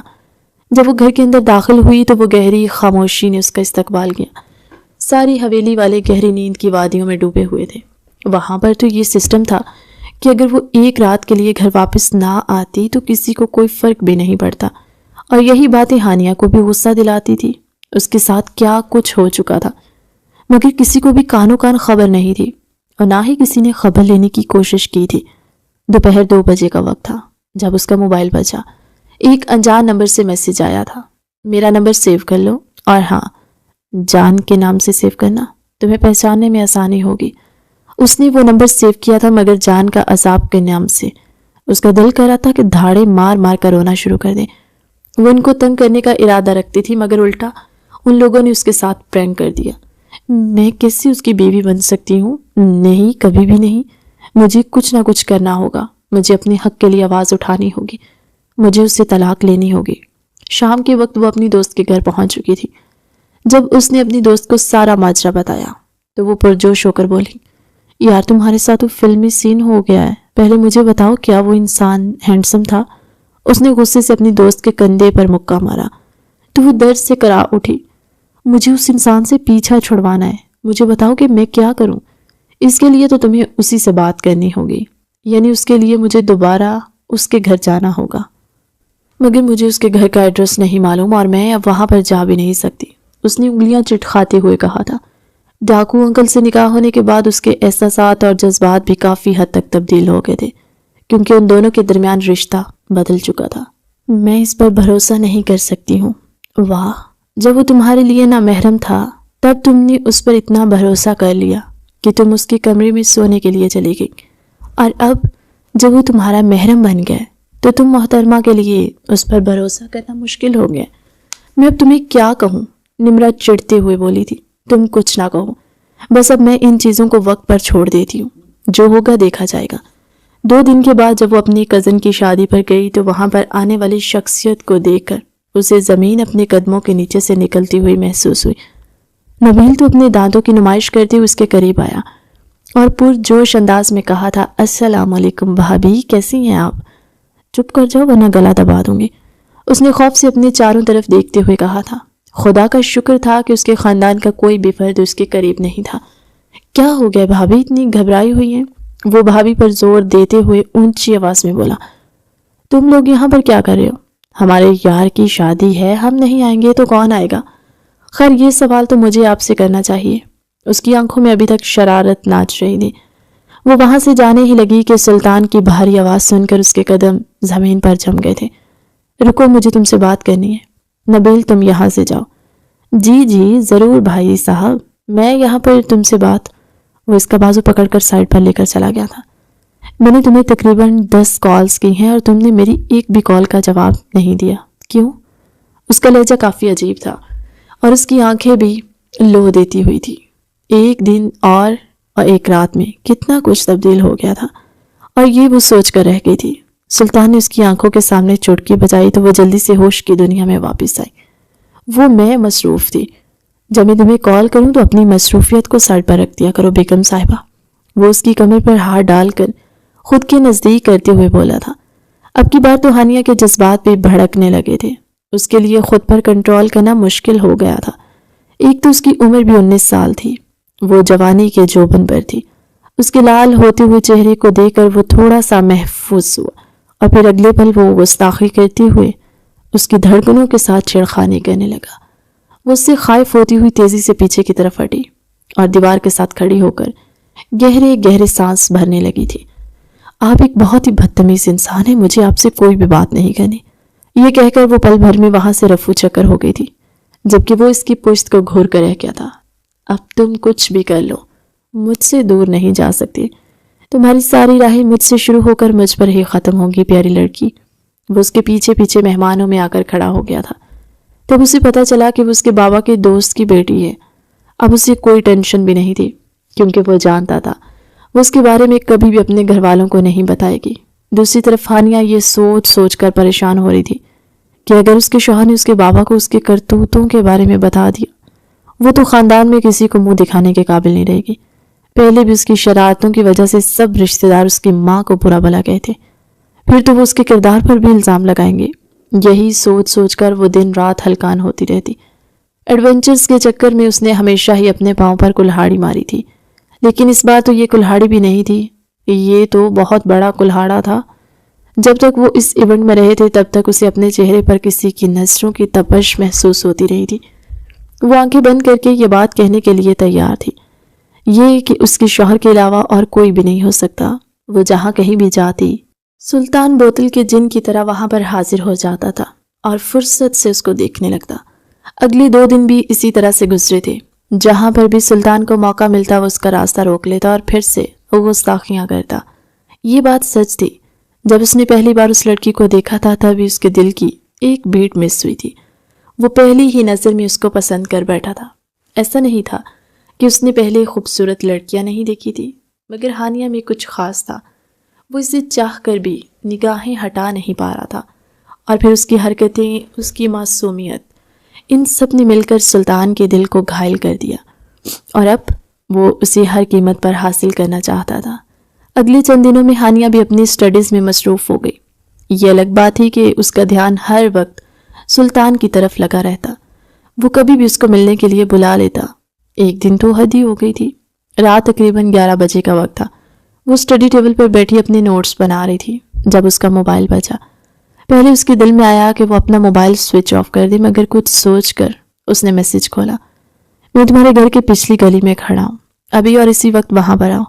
جب وہ گھر کے اندر داخل ہوئی تو وہ گہری خاموشی نے اس کا استقبال کیا۔ ساری حویلی والے گہری نیند کی وادیوں میں ڈوبے ہوئے تھے۔ وہاں پر تو یہ سسٹم تھا کہ اگر وہ ایک رات کے لیے گھر واپس نہ آتی تو کسی کو کوئی فرق بھی نہیں پڑتا، اور یہی باتیں ہانیہ کو بھی غصہ دلاتی تھی۔ اس کے ساتھ کیا کچھ ہو چکا تھا، مگر کسی کو بھی کانوں کان خبر نہیں تھی، اور نہ ہی کسی نے خبر لینے کی کوشش کی تھی۔ دوپہر 2 بجے کا وقت تھا جب اس کا موبائل بجا۔ ایک انجان نمبر سے میسج آیا تھا۔ میرا نمبر سیو کر لو، اور ہاں، جان کے نام سے سیو کرنا، تمہیں پہچاننے میں آسانی ہوگی۔ اس نے وہ نمبر سیو کیا تھا مگر جان کا عذاب کے نام سے۔ اس کا دل کر رہا تھا کہ دھاڑے مار مار کر رونا شروع کر دے۔ وہ ان کو تنگ کرنے کا ارادہ رکھتی تھی مگر الٹا ان لوگوں نے اس کے ساتھ پرینک کر دیا۔ میں کیسے اس کی بیوی بن سکتی ہوں؟ نہیں، کبھی بھی نہیں۔ مجھے کچھ نہ کچھ کرنا ہوگا۔ مجھے اپنے حق کے لیے آواز اٹھانی ہوگی۔ مجھے اس سے طلاق لینی ہوگی۔ شام کے وقت وہ اپنی دوست کے گھر پہنچ چکی تھی۔ جب اس نے اپنی دوست کو سارا ماجرا بتایا تو وہ پرجوش ہو کر بولی، یار تمہارے ساتھ وہ فلمی سین ہو گیا ہے، پہلے مجھے بتاؤ کیا وہ انسان ہینڈسم تھا؟ اس نے غصے سے اپنی دوست کے کندھے پر مکہ مارا تو وہ درد سے کرا اٹھی۔ مجھے اس انسان سے پیچھا چھڑوانا ہے، مجھے بتاؤ کہ میں کیا کروں؟ اس کے لیے تو تمہیں اسی سے بات کرنی ہوگی، یعنی اس کے لیے مجھے دوبارہ اس کے گھر جانا ہوگا، مگر مجھے اس کے گھر کا ایڈریس نہیں معلوم اور میں اب وہاں پر جا بھی نہیں سکتی۔ اس نے انگلیاں چٹکھاتے ہوئے کہا تھا۔ ڈاکو انکل سے نکاح ہونے کے بعد اس کے احساسات اور جذبات بھی کافی حد تک تبدیل ہو گئے تھے، کیونکہ ان دونوں کے درمیان رشتہ بدل چکا تھا۔ میں اس پر بھروسہ نہیں کر سکتی ہوں۔ واہ، جب وہ تمہارے لیے نامحرم تھا تب تم نے اس پر اتنا بھروسہ کر لیا کہ تم اس کے کمرے میں سونے کے لیے چلی گئی، اور اب جب وہ تمہارا محرم بن گیا تو تم محترمہ کے لیے اس پر بھروسہ کرنا مشکل ہو گیا۔ میں اب تمہیں کیا کہوں؟ نمرت چڑھتے ہوئے بولی تھی۔ تم کچھ نہ کہو، بس اب میں ان چیزوں کو وقت پر چھوڑ دیتی ہوں، جو ہوگا دیکھا جائے گا۔ 2 دن کے بعد جب وہ اپنی کزن کی شادی پر گئی تو وہاں پر آنے والی شخصیت کو دیکھ کر اسے زمین اپنے قدموں کے نیچے سے نکلتی ہوئی محسوس ہوئی۔ نبیل تو اپنے دانتوں کی نمائش کرتے ہوئے اس کے قریب آیا اور پرجوش انداز میں کہا تھا، السلام علیکم بھابھی، کیسی ہیں آپ؟ چپ کر جاؤ ورنہ گلا دبا دوں گی، اس نے خوف سے اپنے چاروں طرف دیکھتے ہوئے کہا تھا۔ خدا کا شکر تھا کہ اس کے خاندان کا کوئی بھی فرد اس کے قریب نہیں تھا۔ کیا ہو گیا بھابھی، اتنی گھبرائی ہوئی ہیں؟ وہ بھابھی پر زور دیتے ہوئے اونچی آواز میں بولا، تم لوگ یہاں پر کیا کر رہے ہو؟ ہمارے یار کی شادی ہے، ہم نہیں آئیں گے تو کون آئے گا؟ خیر یہ سوال تو مجھے آپ سے کرنا چاہیے۔ اس کی آنکھوں میں ابھی تک شرارت ناچ رہی تھی۔ وہ وہاں سے جانے ہی لگی کہ سلطان کی بھاری آواز سن کر اس کے قدم زمین پر جم گئے تھے۔ رکو، مجھے تم سے بات کرنی ہے۔ نبیل تم یہاں سے جاؤ۔ جی جی ضرور بھائی صاحب، میں یہاں پر تم سے بات۔ وہ اس کا بازو پکڑ کر سائڈ پر لے کر چلا گیا تھا۔ میں نے تمہیں تقریباً 10 کالز کی ہیں اور تم نے میری ایک بھی کال کا جواب نہیں دیا، کیوں؟ اس کا لہجہ کافی عجیب تھا اور اس کی آنکھیں بھی لو دیتی ہوئی تھی۔ ایک دن اور ایک رات میں کتنا کچھ تبدیل ہو گیا تھا، اور یہ وہ سوچ کر رہ گئی تھی۔ سلطان نے اس کی آنکھوں کے سامنے چٹکی بجائی تو وہ جلدی سے ہوش کی دنیا میں واپس آئی۔ وہ میں مصروف تھی، جب میں تمہیں کال کروں تو اپنی مصروفیت کو سائڈ پر رکھ دیا کرو بیگم صاحبہ۔ وہ اس کی کمر پر ہاتھ ڈال کر خود کے نزدیک کرتے ہوئے بولا تھا۔ اب کی بار تو ہانیہ کے جذبات بھی بھڑکنے لگے تھے۔ اس کے لیے خود پر کنٹرول کرنا مشکل ہو گیا تھا۔ ایک تو اس کی عمر بھی 19 سال تھی، وہ جوانی کے جوبن پر تھی۔ اس کے لال ہوتے ہوئے چہرے کو دیکھ کر وہ تھوڑا سا محفوظ ہوا، اور پھر اگلے پل وہ گستاخی کرتے ہوئے اس کی دھڑکنوں کے ساتھ چھیڑخانی کرنے لگا۔ وہ اس سے خائف ہوتی ہوئی تیزی سے پیچھے کی طرف ہٹی اور دیوار کے ساتھ کھڑی ہو کر گہرے گہرے سانس بھرنے لگی تھی۔ آپ ایک بہت ہی بدتمیز انسان ہیں، مجھے آپ سے کوئی بھی بات نہیں کرنی۔ یہ کہہ کر وہ پل بھر میں وہاں سے رفو چکر ہو گئی تھی، جبکہ وہ اس کی پشت کو گھور کر رہ گیا تھا۔ اب تم کچھ بھی کر لو، مجھ سے دور نہیں جا سکتی۔ تمہاری ساری راہیں مجھ سے شروع ہو کر مجھ پر ہی ختم ہوگی پیاری لڑکی۔ وہ اس کے پیچھے پیچھے مہمانوں میں آ کر کھڑا ہو گیا تھا۔ تب اسے پتا چلا کہ وہ اس کے بابا کے دوست کی بیٹی ہے۔ اب اسے کوئی ٹینشن بھی نہیں تھی، کیونکہ وہ جانتا تھا وہ اس کے بارے میں کبھی بھی اپنے گھر والوں کو نہیں بتائے گی۔ دوسری طرف ہانیہ یہ سوچ سوچ کر پریشان ہو رہی تھی کہ اگر اس کے شوہر نے اس کے بابا کو اس کے کرتوتوں کے بارے میں بتا دیا، وہ تو خاندان میں کسی کو منہ دکھانے کے قابل نہیں رہے گی۔ پہلے بھی اس کی شرارتوں کی وجہ سے سب رشتہ دار اس کی ماں کو برا بھلا کہتے، پھر تو وہ اس کے کردار پر بھی الزام لگائیں گے۔ یہی سوچ سوچ کر وہ دن رات ہلکان ہوتی رہتی۔ ایڈونچرز کے چکر میں اس نے ہمیشہ ہی اپنے پاؤں پر کلہاڑی ماری تھی، لیکن اس بار تو یہ کلہاڑی بھی نہیں تھی، یہ تو بہت بڑا کلہاڑا تھا۔ جب تک وہ اس ایونٹ میں رہے تھے تب تک اسے اپنے چہرے پر کسی کی نظروں کی تپش محسوس ہوتی رہی تھی۔ وہ آنکھیں بند کر کے یہ بات کہنے کے لیے تیار تھی، یہ کہ اس کے شوہر کے علاوہ اور کوئی بھی نہیں ہو سکتا۔ وہ جہاں کہیں بھی جاتی، سلطان بوتل کے جن کی طرح وہاں پر حاضر ہو جاتا تھا اور فرصت سے اس کو دیکھنے لگتا۔ اگلے 2 دن بھی اسی طرح سے گزرے تھے۔ جہاں پر بھی سلطان کو موقع ملتا وہ اس کا راستہ روک لیتا اور پھر سے وہ گستاخیاں کرتا۔ یہ بات سچ تھی، جب اس نے پہلی بار اس لڑکی کو دیکھا تھا تبھی اس کے دل کی ایک بیٹ مس ہوئی تھی۔ وہ پہلی ہی نظر میں اس کو پسند کر بیٹھا تھا۔ ایسا نہیں تھا کہ اس نے پہلے خوبصورت لڑکیاں نہیں دیکھی تھی، مگر ہانیہ میں کچھ خاص تھا۔ وہ اسے چاہ کر بھی نگاہیں ہٹا نہیں پا رہا تھا، اور پھر اس کی حرکتیں، اس کی معصومیت، ان سب نے مل کر سلطان کے دل کو گھائل کر دیا، اور اب وہ اسے ہر قیمت پر حاصل کرنا چاہتا تھا۔ اگلے چند دنوں میں ہانیہ بھی اپنی سٹڈیز میں مصروف ہو گئی۔ یہ الگ بات تھی کہ اس کا دھیان ہر وقت سلطان کی طرف لگا رہتا۔ وہ کبھی بھی اس کو ملنے کے لیے بلا لیتا۔ ایک دن تو حد ہی ہو گئی تھی۔ رات تقریباً 11 بجے کا وقت تھا۔ وہ اسٹڈی ٹیبل پر بیٹھی اپنے نوٹس بنا رہی تھی جب اس کا موبائل بجا۔ پہلے اس کے دل میں آیا کہ وہ اپنا موبائل سوئچ آف کر دے، مگر کچھ سوچ کر اس نے میسج کھولا۔ میں تمہارے گھر کے پچھلی گلی میں کھڑا ہوں، ابھی اور اسی وقت وہاں پر آؤ،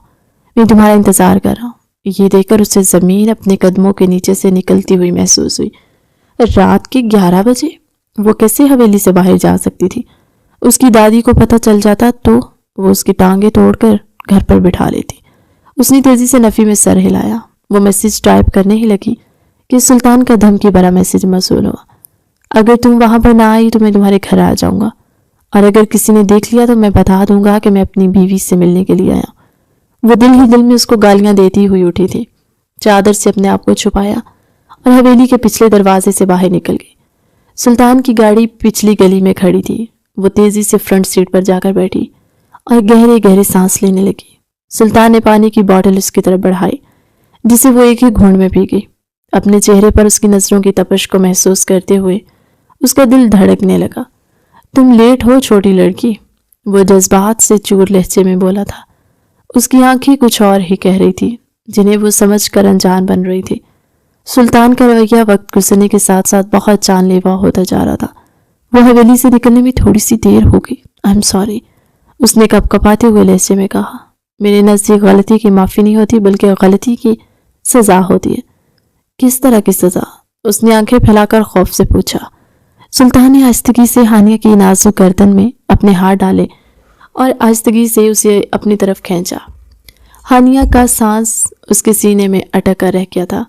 میں تمہارا انتظار کر رہا ہوں۔ یہ دیکھ کر اسے زمین اپنے قدموں کے نیچے سے نکلتی ہوئی محسوس ہوئی۔ رات کے 11 بجے وہ کیسے حویلی سے باہر جا سکتی تھی؟ اس کی دادی کو پتہ چل جاتا تو وہ اس کی ٹانگیں توڑ کر گھر پر بٹھا لیتی۔ اس نے تیزی سے نفی میں سر ہلایا۔ وہ میسج ٹائپ کرنے ہی لگی کہ سلطان کا دھمکی بھرا میسج موصول ہوا۔ اگر تم وہاں پر نہ آئی تو میں تمہارے گھر آ جاؤں گا، اور اگر کسی نے دیکھ لیا تو میں بتا دوں گا کہ میں اپنی بیوی سے ملنے کے لیے آیا۔ وہ دل ہی دل میں اس کو گالیاں دیتی ہوئی اٹھی تھی، چادر سے اپنے آپ کو چھپایا اور حویلی کے پچھلے دروازے سے باہر نکل گئی۔ سلطان کی گاڑی پچھلی گلی میں کھڑی تھی۔ وہ تیزی سے فرنٹ سیٹ پر جا کر بیٹھی اور گہرے گہرے سانس لینے لگی۔ سلطان نے پانی کی بوتل اس کی طرف بڑھائی، جسے وہ ایک ہی گھونٹ میں پی گئی۔ اپنے چہرے پر اس کی نظروں کی تپش کو محسوس کرتے ہوئے اس کا دل دھڑکنے لگا۔ تم لیٹ ہو چھوٹی لڑکی، وہ جذبات سے چور لہجے میں بولا تھا۔ اس کی آنکھیں کچھ اور ہی کہہ رہی تھی جنہیں وہ سمجھ کر انجان بن رہی تھی۔ سلطان کا رویہ وقت گزرنے کے ساتھ ساتھ بہت جان لیوا ہوتا جا رہا تھا۔ وہ حویلی سے نکلنے میں تھوڑی سی دیر ہو گئی۔ آئی ایم سوری، اس نے کپ کپاتے ہوئے لہجے میں کہا۔ میرے نزدیک غلطی کی معافی نہیں ہوتی بلکہ غلطی کی سزا ہوتی ہے۔ کس طرح کی سزا؟ اس نے آنکھیں پھیلا کر خوف سے پوچھا۔ سلطان نے آہستگی سے ہانیہ کی نازک گردن میں اپنے ہاتھ ڈالے اور آہستگی سے اسے اپنی طرف کھینچا۔ ہانیہ کا سانس اس کے سینے میں اٹک کر رہ گیا تھا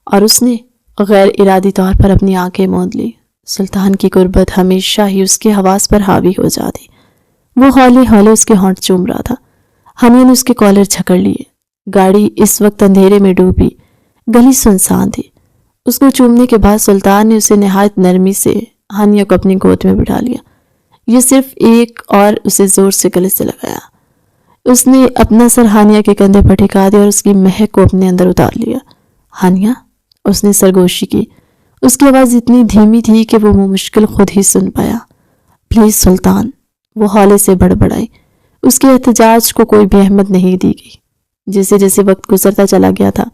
اور اس نے غیر ارادی طور پر اپنی آنکھیں موند لی۔ سلطان کی قربت ہمیشہ ہی اس کے حواس پر حاوی ہو جاتی۔ وہ ہولے ہولے اس کے ہونٹ چوم رہا تھا۔ ہانیہ نے اس کے کالر جھکڑ لیے۔ گاڑی اس وقت اندھیرے میں ڈوبی، گلی سنسان تھی۔ اس کو چومنے کے بعد سلطان نے اسے نہایت نرمی سے ہانیہ کو اپنی گود میں بٹھا لیا۔ یہ صرف ایک اور اسے زور سے گلے سے لگایا۔ اس نے اپنا سر ہانیہ کے کندھے پر ٹکا دیا اور اس کی مہک کو اپنے اندر اتار لیا۔ ہانیہ، اس نے سرگوشی کی۔ اس کی آواز اتنی دھیمی تھی کہ وہ مشکل خود ہی سن پایا۔ پلیز سلطان، وہ ہولے سے بڑبڑائی۔ اس کے احتجاج کو کوئی بھی اہمیت نہیں دی گئی۔ جیسے جیسے وقت گزرتا چلا گیا تھا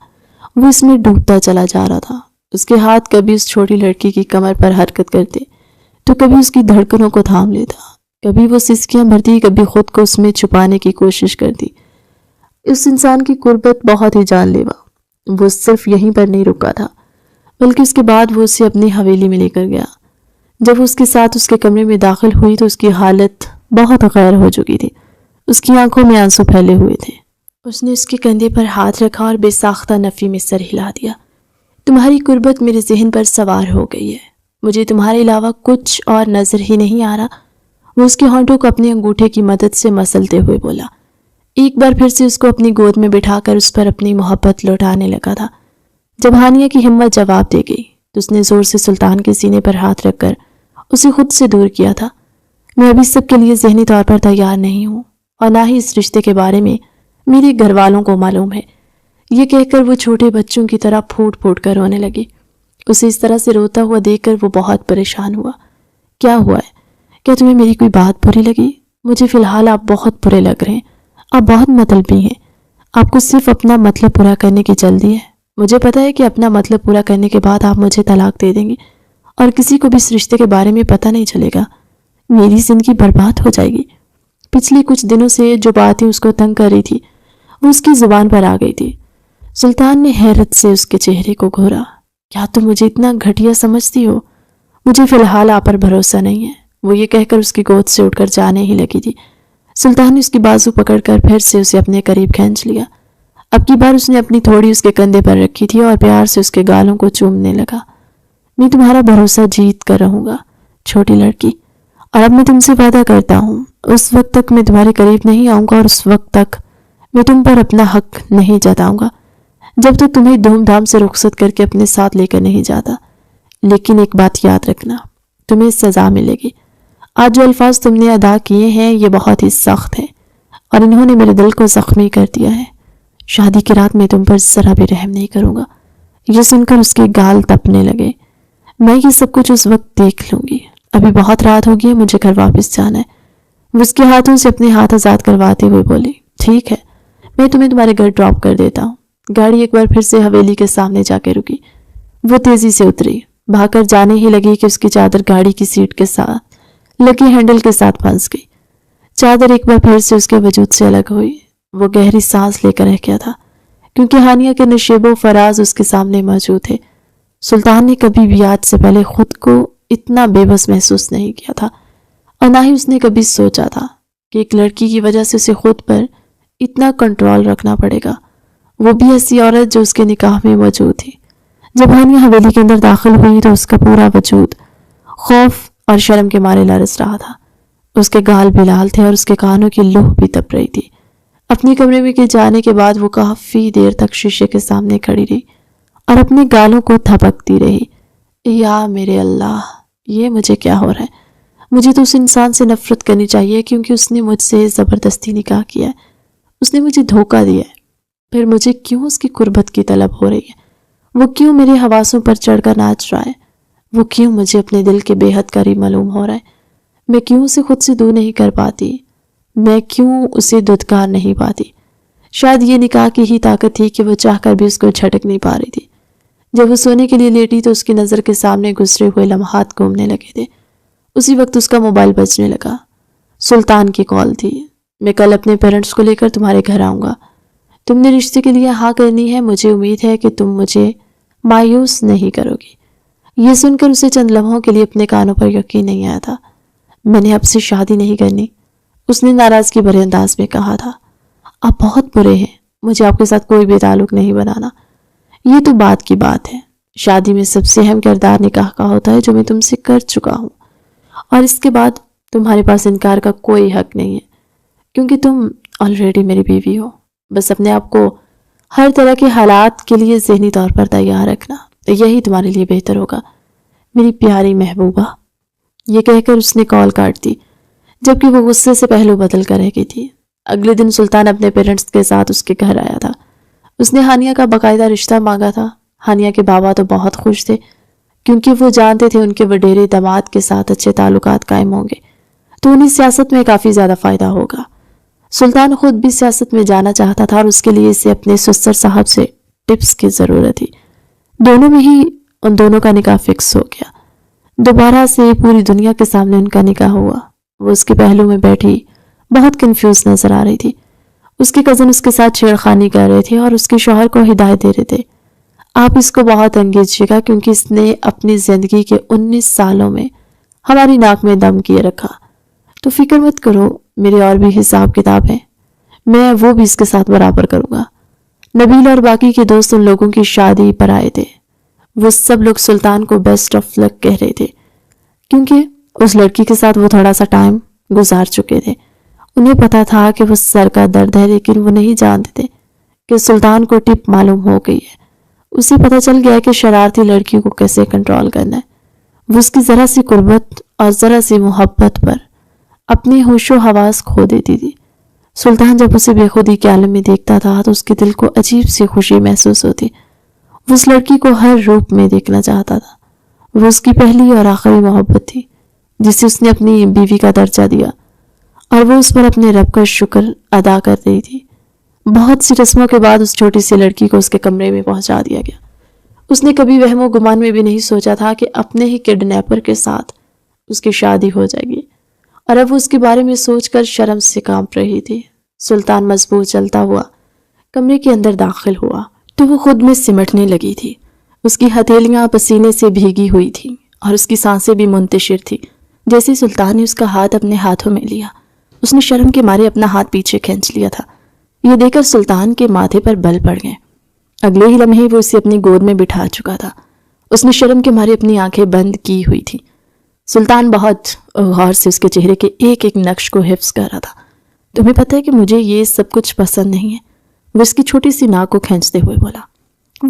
وہ اس میں ڈوبتا چلا جا رہا تھا۔ اس کے ہاتھ کبھی اس چھوٹی لڑکی کی کمر پر حرکت کرتے تو کبھی اس کی دھڑکنوں کو تھام لیتا، کبھی وہ سسکیاں بھرتی، کبھی خود کو اس میں چھپانے کی کوشش کرتی۔ اس انسان کی قربت بہت ہی جان لیوا۔ وہ صرف یہیں پر نہیں رکا تھا بلکہ اس کے بعد وہ اسے اپنی حویلی میں لے کر گیا۔ جب وہ اس کے ساتھ اس کے کمرے میں داخل ہوئی تو اس کی حالت بہت غیر ہو چکی تھی۔ اس کی آنکھوں میں آنسو پھیلے ہوئے تھے۔ اس نے اس کے کندھے پر ہاتھ رکھا اور بے ساختہ نفی میں سر ہلا دیا۔ تمہاری قربت میرے ذہن پر سوار ہو گئی ہے، مجھے تمہارے علاوہ کچھ اور نظر ہی نہیں آ رہا۔ وہ اس کے ہونٹوں کو اپنے انگوٹھے کی مدد سے مسلتے ہوئے بولا۔ ایک بار پھر سے اس کو اپنی گود میں بٹھا کر اس پر اپنی محبت لوٹانے لگا تھا۔ جب ہانیہ کی ہمت جواب دے گئی تو اس نے زور سے سلطان کے سینے پر ہاتھ رکھ کر اسے خود سے دور کیا تھا۔ میں ابھی سب کے لیے ذہنی طور پر تیار نہیں ہوں اور نہ ہی اس رشتے کے بارے میں میرے گھر والوں کو معلوم ہے۔ یہ کہہ کر وہ چھوٹے بچوں کی طرح پھوٹ پھوٹ کر رونے لگی۔ اسے اس طرح سے روتا ہوا دیکھ کر وہ بہت پریشان ہوا۔ کیا ہوا ہے؟ کیا تمہیں میری کوئی بات بری لگی؟ مجھے فی الحال آپ بہت برے لگ رہے ہیں۔ آپ بہت مطلبی ہیں۔ آپ کو صرف اپنا مطلب پورا کرنے کی جلدی ہے۔ مجھے پتا ہے کہ اپنا مطلب پورا کرنے کے بعد آپ مجھے طلاق دے دیں گے اور کسی کو بھی اس رشتے کے بارے میں پتہ نہیں چلے گا۔ میری زندگی برباد ہو جائے گی۔ پچھلے کچھ دنوں سے جو باتیں اس کو تنگ کر رہی تھی وہ اس کی زبان پر آ گئی تھی۔ سلطان نے حیرت سے اس کے چہرے کو گھورا۔ کیا تم مجھے اتنا گھٹیا سمجھتی ہو؟ مجھے فی الحال آپ پر بھروسہ نہیں ہے۔ وہ یہ کہہ کر اس کی گود سے اٹھ کر جانے ہی لگی تھی۔ سلطان نے اس کی بازو پکڑ کر پھر سے اسے اپنے قریب کھینچ لیا۔ اب کی بار اس نے اپنی تھوڑی اس کے کندھے پر رکھی تھی اور پیار سے اس کے گالوں کو چومنے لگا۔ میں تمہارا بھروسہ جیت کر رہوں گا چھوٹی لڑکی، اور اب میں تم سے وعدہ کرتا ہوں اس وقت تک میں تمہارے قریب نہیں آؤں گا اور اس وقت تک میں تم پر اپنا حق نہیں جتاؤں گا جب تک تمہیں دھوم دھام سے رخصت کر کے اپنے ساتھ لے کر نہیں جاتا۔ لیکن ایک بات یاد رکھنا، تمہیں سزا ملے گی۔ آج جو الفاظ تم نے ادا کیے ہیں یہ بہت ہی سخت ہیں اور انہوں نے میرے دل کو زخمی کر دیا ہے۔ شادی کی رات میں تم پر ذرا بھی رحم نہیں کروں گا۔ یہ سن کر اس کے گال تپنے لگے۔ میں یہ سب کچھ اس وقت دیکھ لوں گی۔ ابھی بہت رات ہو گئی ہے، مجھے گھر واپس جانا ہے۔ وہ اس کے ہاتھوں سے اپنے ہاتھ آزاد کرواتے ہوئے بولی، ٹھیک ہے، میں تمہیں تمہارے گھر ڈراپ کر دیتا ہوں۔ گاڑی ایک بار پھر سے حویلی کے سامنے جا کے رکی۔ وہ تیزی سے اتری، بھاگ کر جانے ہی لگی کہ اس کی چادر گاڑی کی سیٹ کے ساتھ لگی ہینڈل کے ساتھ پھنس گئی۔ چادر ایک بار پھر سے اس کے وجود سے الگ ہوئی۔ وہ گہری سانس لے کر رہ گیا تھا کیونکہ ہانیہ کے نشیب و فراز اس کے سامنے موجود تھے۔ سلطان نے کبھی بھی آج سے پہلے خود کو اتنا بے بس محسوس نہیں کیا تھا اور نہ ہی اس نے کبھی سوچا تھا کہ ایک لڑکی کی وجہ سے اسے خود پر اتنا کنٹرول رکھنا پڑے گا، وہ بھی ایسی عورت جو اس کے نکاح میں موجود تھی۔ جب ہانیہ حویلی کے اندر داخل ہوئی تو اس کا پورا وجود خوف اور شرم کے مارے لرز رہا تھا۔ اس کے گال بھی لال تھے اور اس کے کانوں کی لوح بھی تپ رہی تھی۔ اپنے کمرے میں کے جانے کے بعد وہ کافی دیر تک شیشے کے سامنے کھڑی رہی اور اپنے گالوں کو تھپکتی رہی۔ یا میرے اللہ، یہ مجھے کیا ہو رہا ہے؟ مجھے تو اس انسان سے نفرت کرنی چاہیے کیونکہ اس نے مجھ سے زبردستی نکاح کیا ہے۔ اس نے مجھے دھوکہ دیا ہے۔ پھر مجھے کیوں اس کی قربت کی طلب ہو رہی ہے؟ وہ کیوں میرے حواسوں پر چڑھ کر ناچ رہا ہے؟ وہ کیوں مجھے اپنے دل کے بے حد قریب معلوم ہو رہا ہے؟ میں کیوں اسے خود سے دور نہیں کر پاتی؟ میں کیوں اسے دھتکار نہیں پاتی؟ شاید یہ نکاح کی ہی طاقت تھی کہ وہ چاہ کر بھی اس کو جھٹک نہیں پا رہی تھی۔ جب وہ سونے کے لیے لیٹی تو اس کی نظر کے سامنے گزرے ہوئے لمحات گھومنے لگے تھے۔ اسی وقت اس کا موبائل بجنے لگا۔ سلطان کی کال تھی۔ میں کل اپنے پیرنٹس کو لے کر تمہارے گھر آؤں گا۔ تم نے رشتے کے لیے ہاں کرنی ہے۔ مجھے امید ہے کہ تم مجھے مایوس نہیں کرو گی۔ یہ سن کر اسے چند لمحوں کے لیے اپنے کانوں پر یقین نہیں آیا تھا۔ میں نے اب سے شادی نہیں کرنی، اس نے ناراضگی بھرے انداز میں کہا تھا۔ آپ بہت برے ہیں، مجھے آپ کے ساتھ کوئی بھی تعلق نہیں بنانا۔ یہ تو بات کی بات ہے، شادی میں سب سے اہم کردار نکاح کا ہوتا ہے جو میں تم سے کر چکا ہوں، اور اس کے بعد تمہارے پاس انکار کا کوئی حق نہیں ہے کیونکہ تم آلریڈی میری بیوی ہو۔ بس اپنے آپ کو ہر طرح کے حالات کے لیے ذہنی طور پر تیار رکھنا، یہی تمہارے لیے بہتر ہوگا میری پیاری محبوبہ۔ یہ کہہ کر اس نے کال کاٹ دی، جبکہ وہ غصے سے پہلو بدل کر رہ گئی تھی۔ اگلے دن سلطان اپنے پیرنٹس کے ساتھ اس کے گھر آیا تھا۔ اس نے ہانیہ کا باقاعدہ رشتہ مانگا تھا۔ ہانیہ کے بابا تو بہت خوش تھے کیونکہ وہ جانتے تھے ان کے وڈیرے داماد کے ساتھ اچھے تعلقات قائم ہوں گے تو انہیں سیاست میں کافی زیادہ فائدہ ہوگا۔ سلطان خود بھی سیاست میں جانا چاہتا تھا اور اس کے لیے اسے اپنے سسر صاحب سے ٹپس کی ضرورت تھی۔ دونوں میں ہی ان دونوں کا نکاح فکس ہو گیا۔ دوبارہ سے پوری دنیا کے سامنے ان کا نکاح ہوا۔ وہ اس کے پہلو میں بیٹھی بہت کنفیوز نظر آ رہی تھی۔ اس کے کزن اس کے ساتھ چھیڑخانی کر رہے تھے اور اس کے شوہر کو ہدایت دے رہے تھے۔ آپ اس کو بہت انگیجیے گا کیونکہ اس نے اپنی زندگی کے 19 سالوں میں ہماری ناک میں دم کیے رکھا۔ تو فکر مت کرو، میرے اور بھی حساب کتاب ہیں، میں وہ بھی اس کے ساتھ برابر کروں گا۔ نبیل اور باقی کے دوست ان لوگوں کی شادی پر آئے تھے۔ وہ سب لوگ سلطان کو بیسٹ آف لک کہہ رہے تھے کیونکہ اس لڑکی کے ساتھ وہ تھوڑا سا ٹائم گزار چکے تھے۔ انہیں پتا تھا کہ وہ سر کا درد ہے، لیکن وہ نہیں جانتے تھے کہ سلطان کو ٹپ معلوم ہو گئی ہے۔ اسے پتا چل گیا کہ شرارتی لڑکی کو کیسے کنٹرول کرنا ہے۔ وہ اس کی ذرا سی قربت اور ذرا سی محبت پر اپنے ہوش و حواس کھو دیتی تھی۔ سلطان جب اسے بے خودی کے عالم میں دیکھتا تھا تو اس کے دل کو عجیب سی خوشی محسوس ہوتی۔ وہ اس لڑکی کو ہر روپ میں دیکھنا چاہتا تھا۔ وہ اس کی پہلی اور آخری محبت تھی جسے اس نے اپنی بیوی کا درجہ دیا، اور وہ اس پر اپنے رب کا شکر ادا کر رہی تھی۔ بہت سی رسموں کے بعد اس چھوٹی سی لڑکی کو اس کے کمرے میں پہنچا دیا گیا۔ اس نے کبھی وہم و گمان میں بھی نہیں سوچا تھا کہ اپنے ہی کڈنیپر کے ساتھ اس کی شادی ہو جائے گی، اور اب وہ اس کے بارے میں سوچ کر شرم سے کانپ رہی تھی۔ سلطان مضبوط چلتا ہوا کمرے کے اندر داخل ہوا تو وہ خود میں سمٹنے لگی تھی۔ اس کی ہتھیلیاں پسینے سے بھیگی ہوئی تھیں اور اس کی سانسیں بھی منتشر تھی۔ جیسے سلطان نے اس کا ہاتھ اپنے ہاتھوں میں لیا، اس نے شرم کے مارے اپنا ہاتھ پیچھے کھینچ لیا تھا۔ یہ دیکھ کر سلطان کے ماتھے پر بل پڑ گئے۔ اگلے ہی لمحے وہ اسے اپنی گود میں بٹھا چکا تھا۔ اس نے شرم کے مارے اپنی آنکھیں بند کی ہوئی تھی۔ سلطان بہت غور سے اس کے چہرے کے ایک ایک نقش کو حفظ کر رہا تھا۔ تمہیں پتہ ہے کہ مجھے یہ سب کچھ پسند نہیں ہے، وہ اس کی چھوٹی سی ناک کو کھینچتے ہوئے بولا۔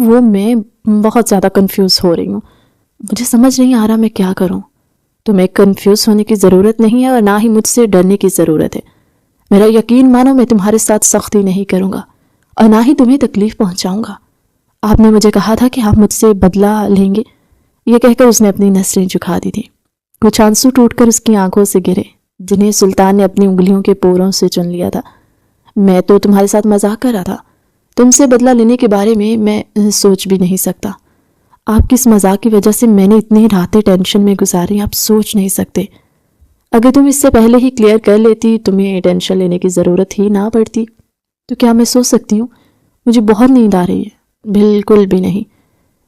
وہ میں بہت زیادہ کنفیوز ہو رہی ہوں، مجھے سمجھ نہیں آ رہا میں کیا کروں۔ تمہیں کنفیوز ہونے کی ضرورت نہیں ہے اور نہ ہی مجھ سے ڈرنے کی ضرورت ہے۔ میرا یقین مانو، میں تمہارے ساتھ سختی نہیں کروں گا اور نہ ہی تمہیں تکلیف پہنچاؤں گا۔ آپ نے مجھے کہا تھا کہ آپ مجھ سے بدلہ لیں گے۔ یہ کہہ کر اس نے اپنی نظریں جھکا دی تھی۔ کچھ آنسو ٹوٹ کر اس کی آنکھوں سے گرے جنہیں سلطان نے اپنی انگلیوں کے پوروں سے چن لیا تھا۔ میں تو تمہارے ساتھ مذاق کر رہا تھا، تم سے بدلہ لینے کے بارے میں سوچ بھی نہیں سکتا۔ آپ کی اس مذاق کی وجہ سے میں نے اتنی راتیں ٹینشن میں گزاری، آپ سوچ نہیں سکتے۔ اگر تم اس سے پہلے ہی کلیئر کر لیتی، تمہیں ٹینشن لینے کی ضرورت ہی نہ پڑتی۔ تو کیا میں سو سکتی ہوں؟ مجھے بہت نیند آ رہی ہے۔ بالکل بھی نہیں،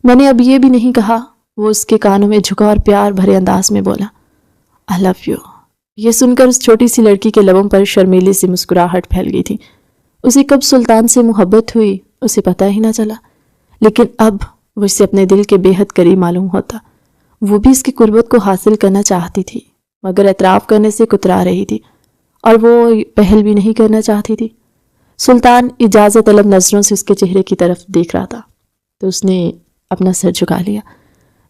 میں نے اب یہ بھی نہیں کہا۔ وہ اس کے کانوں میں جھکا اور پیار بھرے انداز میں بولا، آئی لو یو۔ یہ سن کر اس چھوٹی سی لڑکی کے لبوں پر شرمیلی سی مسکراہٹ پھیل گئی تھی۔ اسے کب سلطان سے محبت ہوئی اسے پتہ ہی نہ چلا، لیکن اب وہ اسے اپنے دل کے بے حد قریب معلوم ہوتا۔ وہ بھی اس کی قربت کو حاصل کرنا چاہتی تھی مگر اعتراف کرنے سے کترا رہی تھی، اور وہ پہل بھی نہیں کرنا چاہتی تھی۔ سلطان اجازت طلب نظروں سے اس کے چہرے کی طرف دیکھ رہا تھا تو اس نے اپنا سر جھکا لیا۔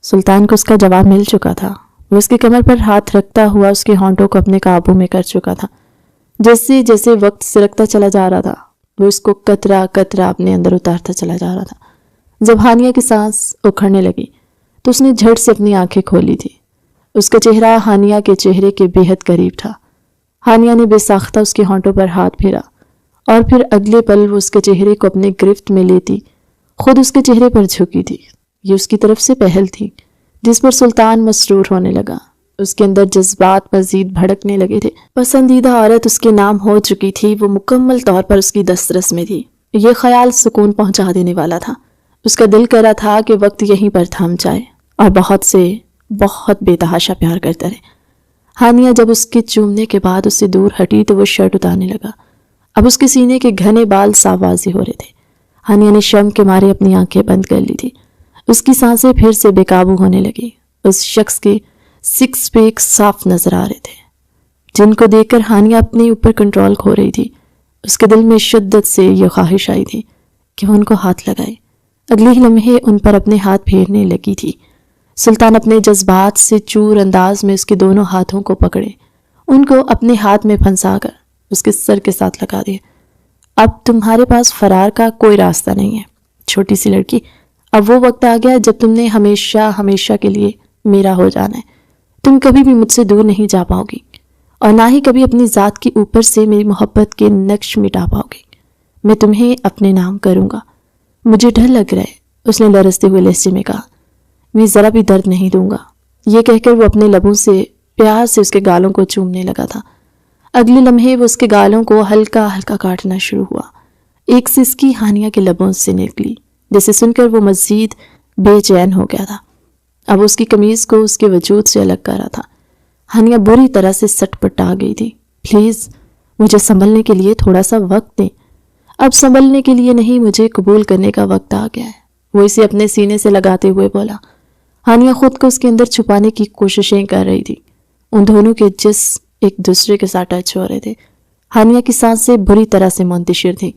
سلطان کو اس کا جواب مل چکا تھا۔ وہ اس کی کمر پر ہاتھ رکھتا ہوا اس کے ہونٹوں کو اپنے قابو میں کر چکا تھا۔ جیسے جیسے وقت سرکتا چلا جا رہا تھا وہ اس کو قطرہ قطرہ اپنے اندر اتارتا چلا جا رہا تھا۔ جب ہانیہ کی سانس اکھڑنے لگی تو اس نے جھٹ سے اپنی آنکھیں کھولی تھی۔ اس کا چہرہ ہانیہ کے چہرے کے بے حد قریب تھا۔ ہانیہ نے بے ساختہ اس کے ہونٹوں پر ہاتھ پھیرا اور پھر اگلے پل وہ اس کے چہرے کو اپنے گرفت میں لیتی خود اس کے چہرے پر جھکی تھی۔ یہ اس کی طرف سے پہل تھی جس پر سلطان مسرور ہونے لگا۔ اس کے اندر جذبات مزید بھڑکنے لگے تھے۔ پسندیدہ عورت اس کے نام ہو چکی تھی، وہ مکمل طور پر اس کی دسترس میں تھی۔ یہ خیال سکون پہنچا دینے والا تھا۔ اس کا دل کر رہا تھا کہ وقت یہیں پر تھم جائے اور بہت بے تحاشا پیار کرتا رہے۔ ہانیہ جب اس کے چومنے کے بعد اس سے دور ہٹی تو وہ شرٹ اتارنے لگا۔ اب اس کے سینے کے گھنے بال صاف واضح ہو رہے تھے۔ ہانیہ نے شرم کے مارے اپنی آنکھیں بند کر لی تھی۔ اس کی سانسیں پھر سے بے قابو ہونے لگی۔ اس شخص کے سکس پیک صاف نظر آ رہے تھے جن کو دیکھ کر ہانیہ اپنے اوپر کنٹرول کھو رہی تھی۔ اس کے دل میں شدت سے یہ خواہش آئی تھی کہ وہ ان کو ہاتھ لگائے۔ اگلے ہی لمحے ان پر اپنے ہاتھ پھیرنے لگی تھی۔ سلطان اپنے جذبات سے چور انداز میں اس کے دونوں ہاتھوں کو پکڑے، ان کو اپنے ہاتھ میں پھنسا کر اس کے سر کے ساتھ لگا دیا۔ اب تمہارے پاس فرار کا کوئی راستہ نہیں ہے چھوٹی سی لڑکی۔ اب وہ وقت آ گیا جب تم نے ہمیشہ کے لیے میرا ہو جانا ہے۔ تم کبھی بھی مجھ سے دور نہیں جا پاؤ گی اور نہ ہی کبھی اپنی ذات کے اوپر سے میری محبت کے نقش مٹا پاؤ گی۔ میں تمہیں اپنے نام کروں گا۔ مجھے ڈر لگ رہا ہے، اس نے لرزتے ہوئے لہجے میں کہا۔ میں ذرا بھی درد نہیں دوں گا، یہ کہہ کر وہ اپنے لبوں سے پیار سے اس کے گالوں کو چومنے لگا تھا۔ اگلے لمحے وہ اس کے گالوں کو ہلکا ہلکا کاٹنا شروع ہوا۔ ایک سسکی ہانیہ کے لبوں سے نکلی جسے سن کر وہ مزید بے چین ہو گیا تھا۔ اب اس کی قمیض کو اس کے وجود سے الگ کر رہا تھا۔ ہانیہ بری طرح سے سٹ پٹا گئی تھی۔ پلیز مجھے سنبھلنے کے لیے تھوڑا سا وقت دیں۔ اب سنبھلنے کے لیے نہیں، مجھے قبول کرنے کا وقت آ گیا ہے، وہ اسے اپنے سینے سے لگاتے ہوئے بولا۔ ہانیہ خود کو اس کے اندر چھپانے کی کوششیں کر رہی تھی۔ ان دونوں کے جسم ایک دوسرے کے ساتھ ٹچ ہو رہے تھے۔ ہانیہ کی سانسیں بری طرح سے منتشر تھیں۔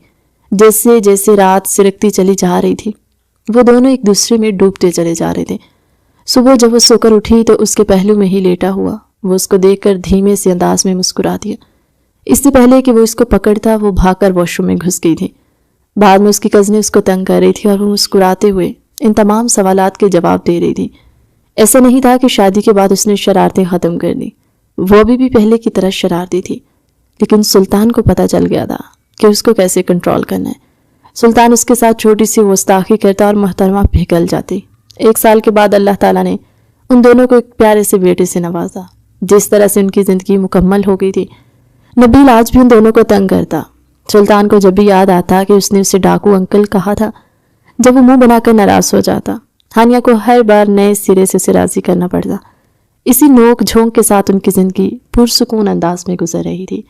جیسے جیسے رات سرکتی چلی جا رہی تھی وہ دونوں ایک دوسرے میں ڈوبتے چلے جا رہے تھے۔ صبح جب وہ سو کر اٹھی تو اس کے پہلو میں ہی لیٹا ہوا وہ اس کو دیکھ کر دھیمے سے انداز میں مسکرا دیا۔ اس سے پہلے کہ وہ اس کو پکڑتا وہ بھاگ کر واش روم میں گھس گئی تھی۔ بعد میں اس کی کزنیں اس کو تنگ کر رہی تھی اور وہ مسکراتے ہوئے ان تمام سوالات کے جواب دے رہی تھی۔ ایسا نہیں تھا کہ شادی کے بعد اس نے شرارتیں ختم کر دی، وہ ابھی بھی پہلے کی طرح شرارتی تھی، لیکن سلطان کو پتہ چل گیا تھا کہ اس کو کیسے کنٹرول کرنا ہے۔ سلطان اس کے ساتھ چھوٹی سی گستاخی کرتا اور محترمہ پگھل جاتی۔ 1 سال کے بعد اللہ تعالیٰ نے ان دونوں کو ایک پیارے سے بیٹے سے نوازا۔ جس طرح سے ان کی زندگی مکمل ہو گئی تھی، نبیل آج بھی ان دونوں کو تنگ کرتا۔ سلطان کو جب بھی یاد آتا کہ اس نے اسے ڈاکو انکل کہا تھا، جب وہ منہ بنا کر ناراض ہو جاتا، ہانیہ کو ہر بار نئے سرے سے اسے راضی کرنا پڑتا۔ اسی نوک جھونک کے ساتھ ان کی زندگی پرسکون انداز میں گزر رہی تھی۔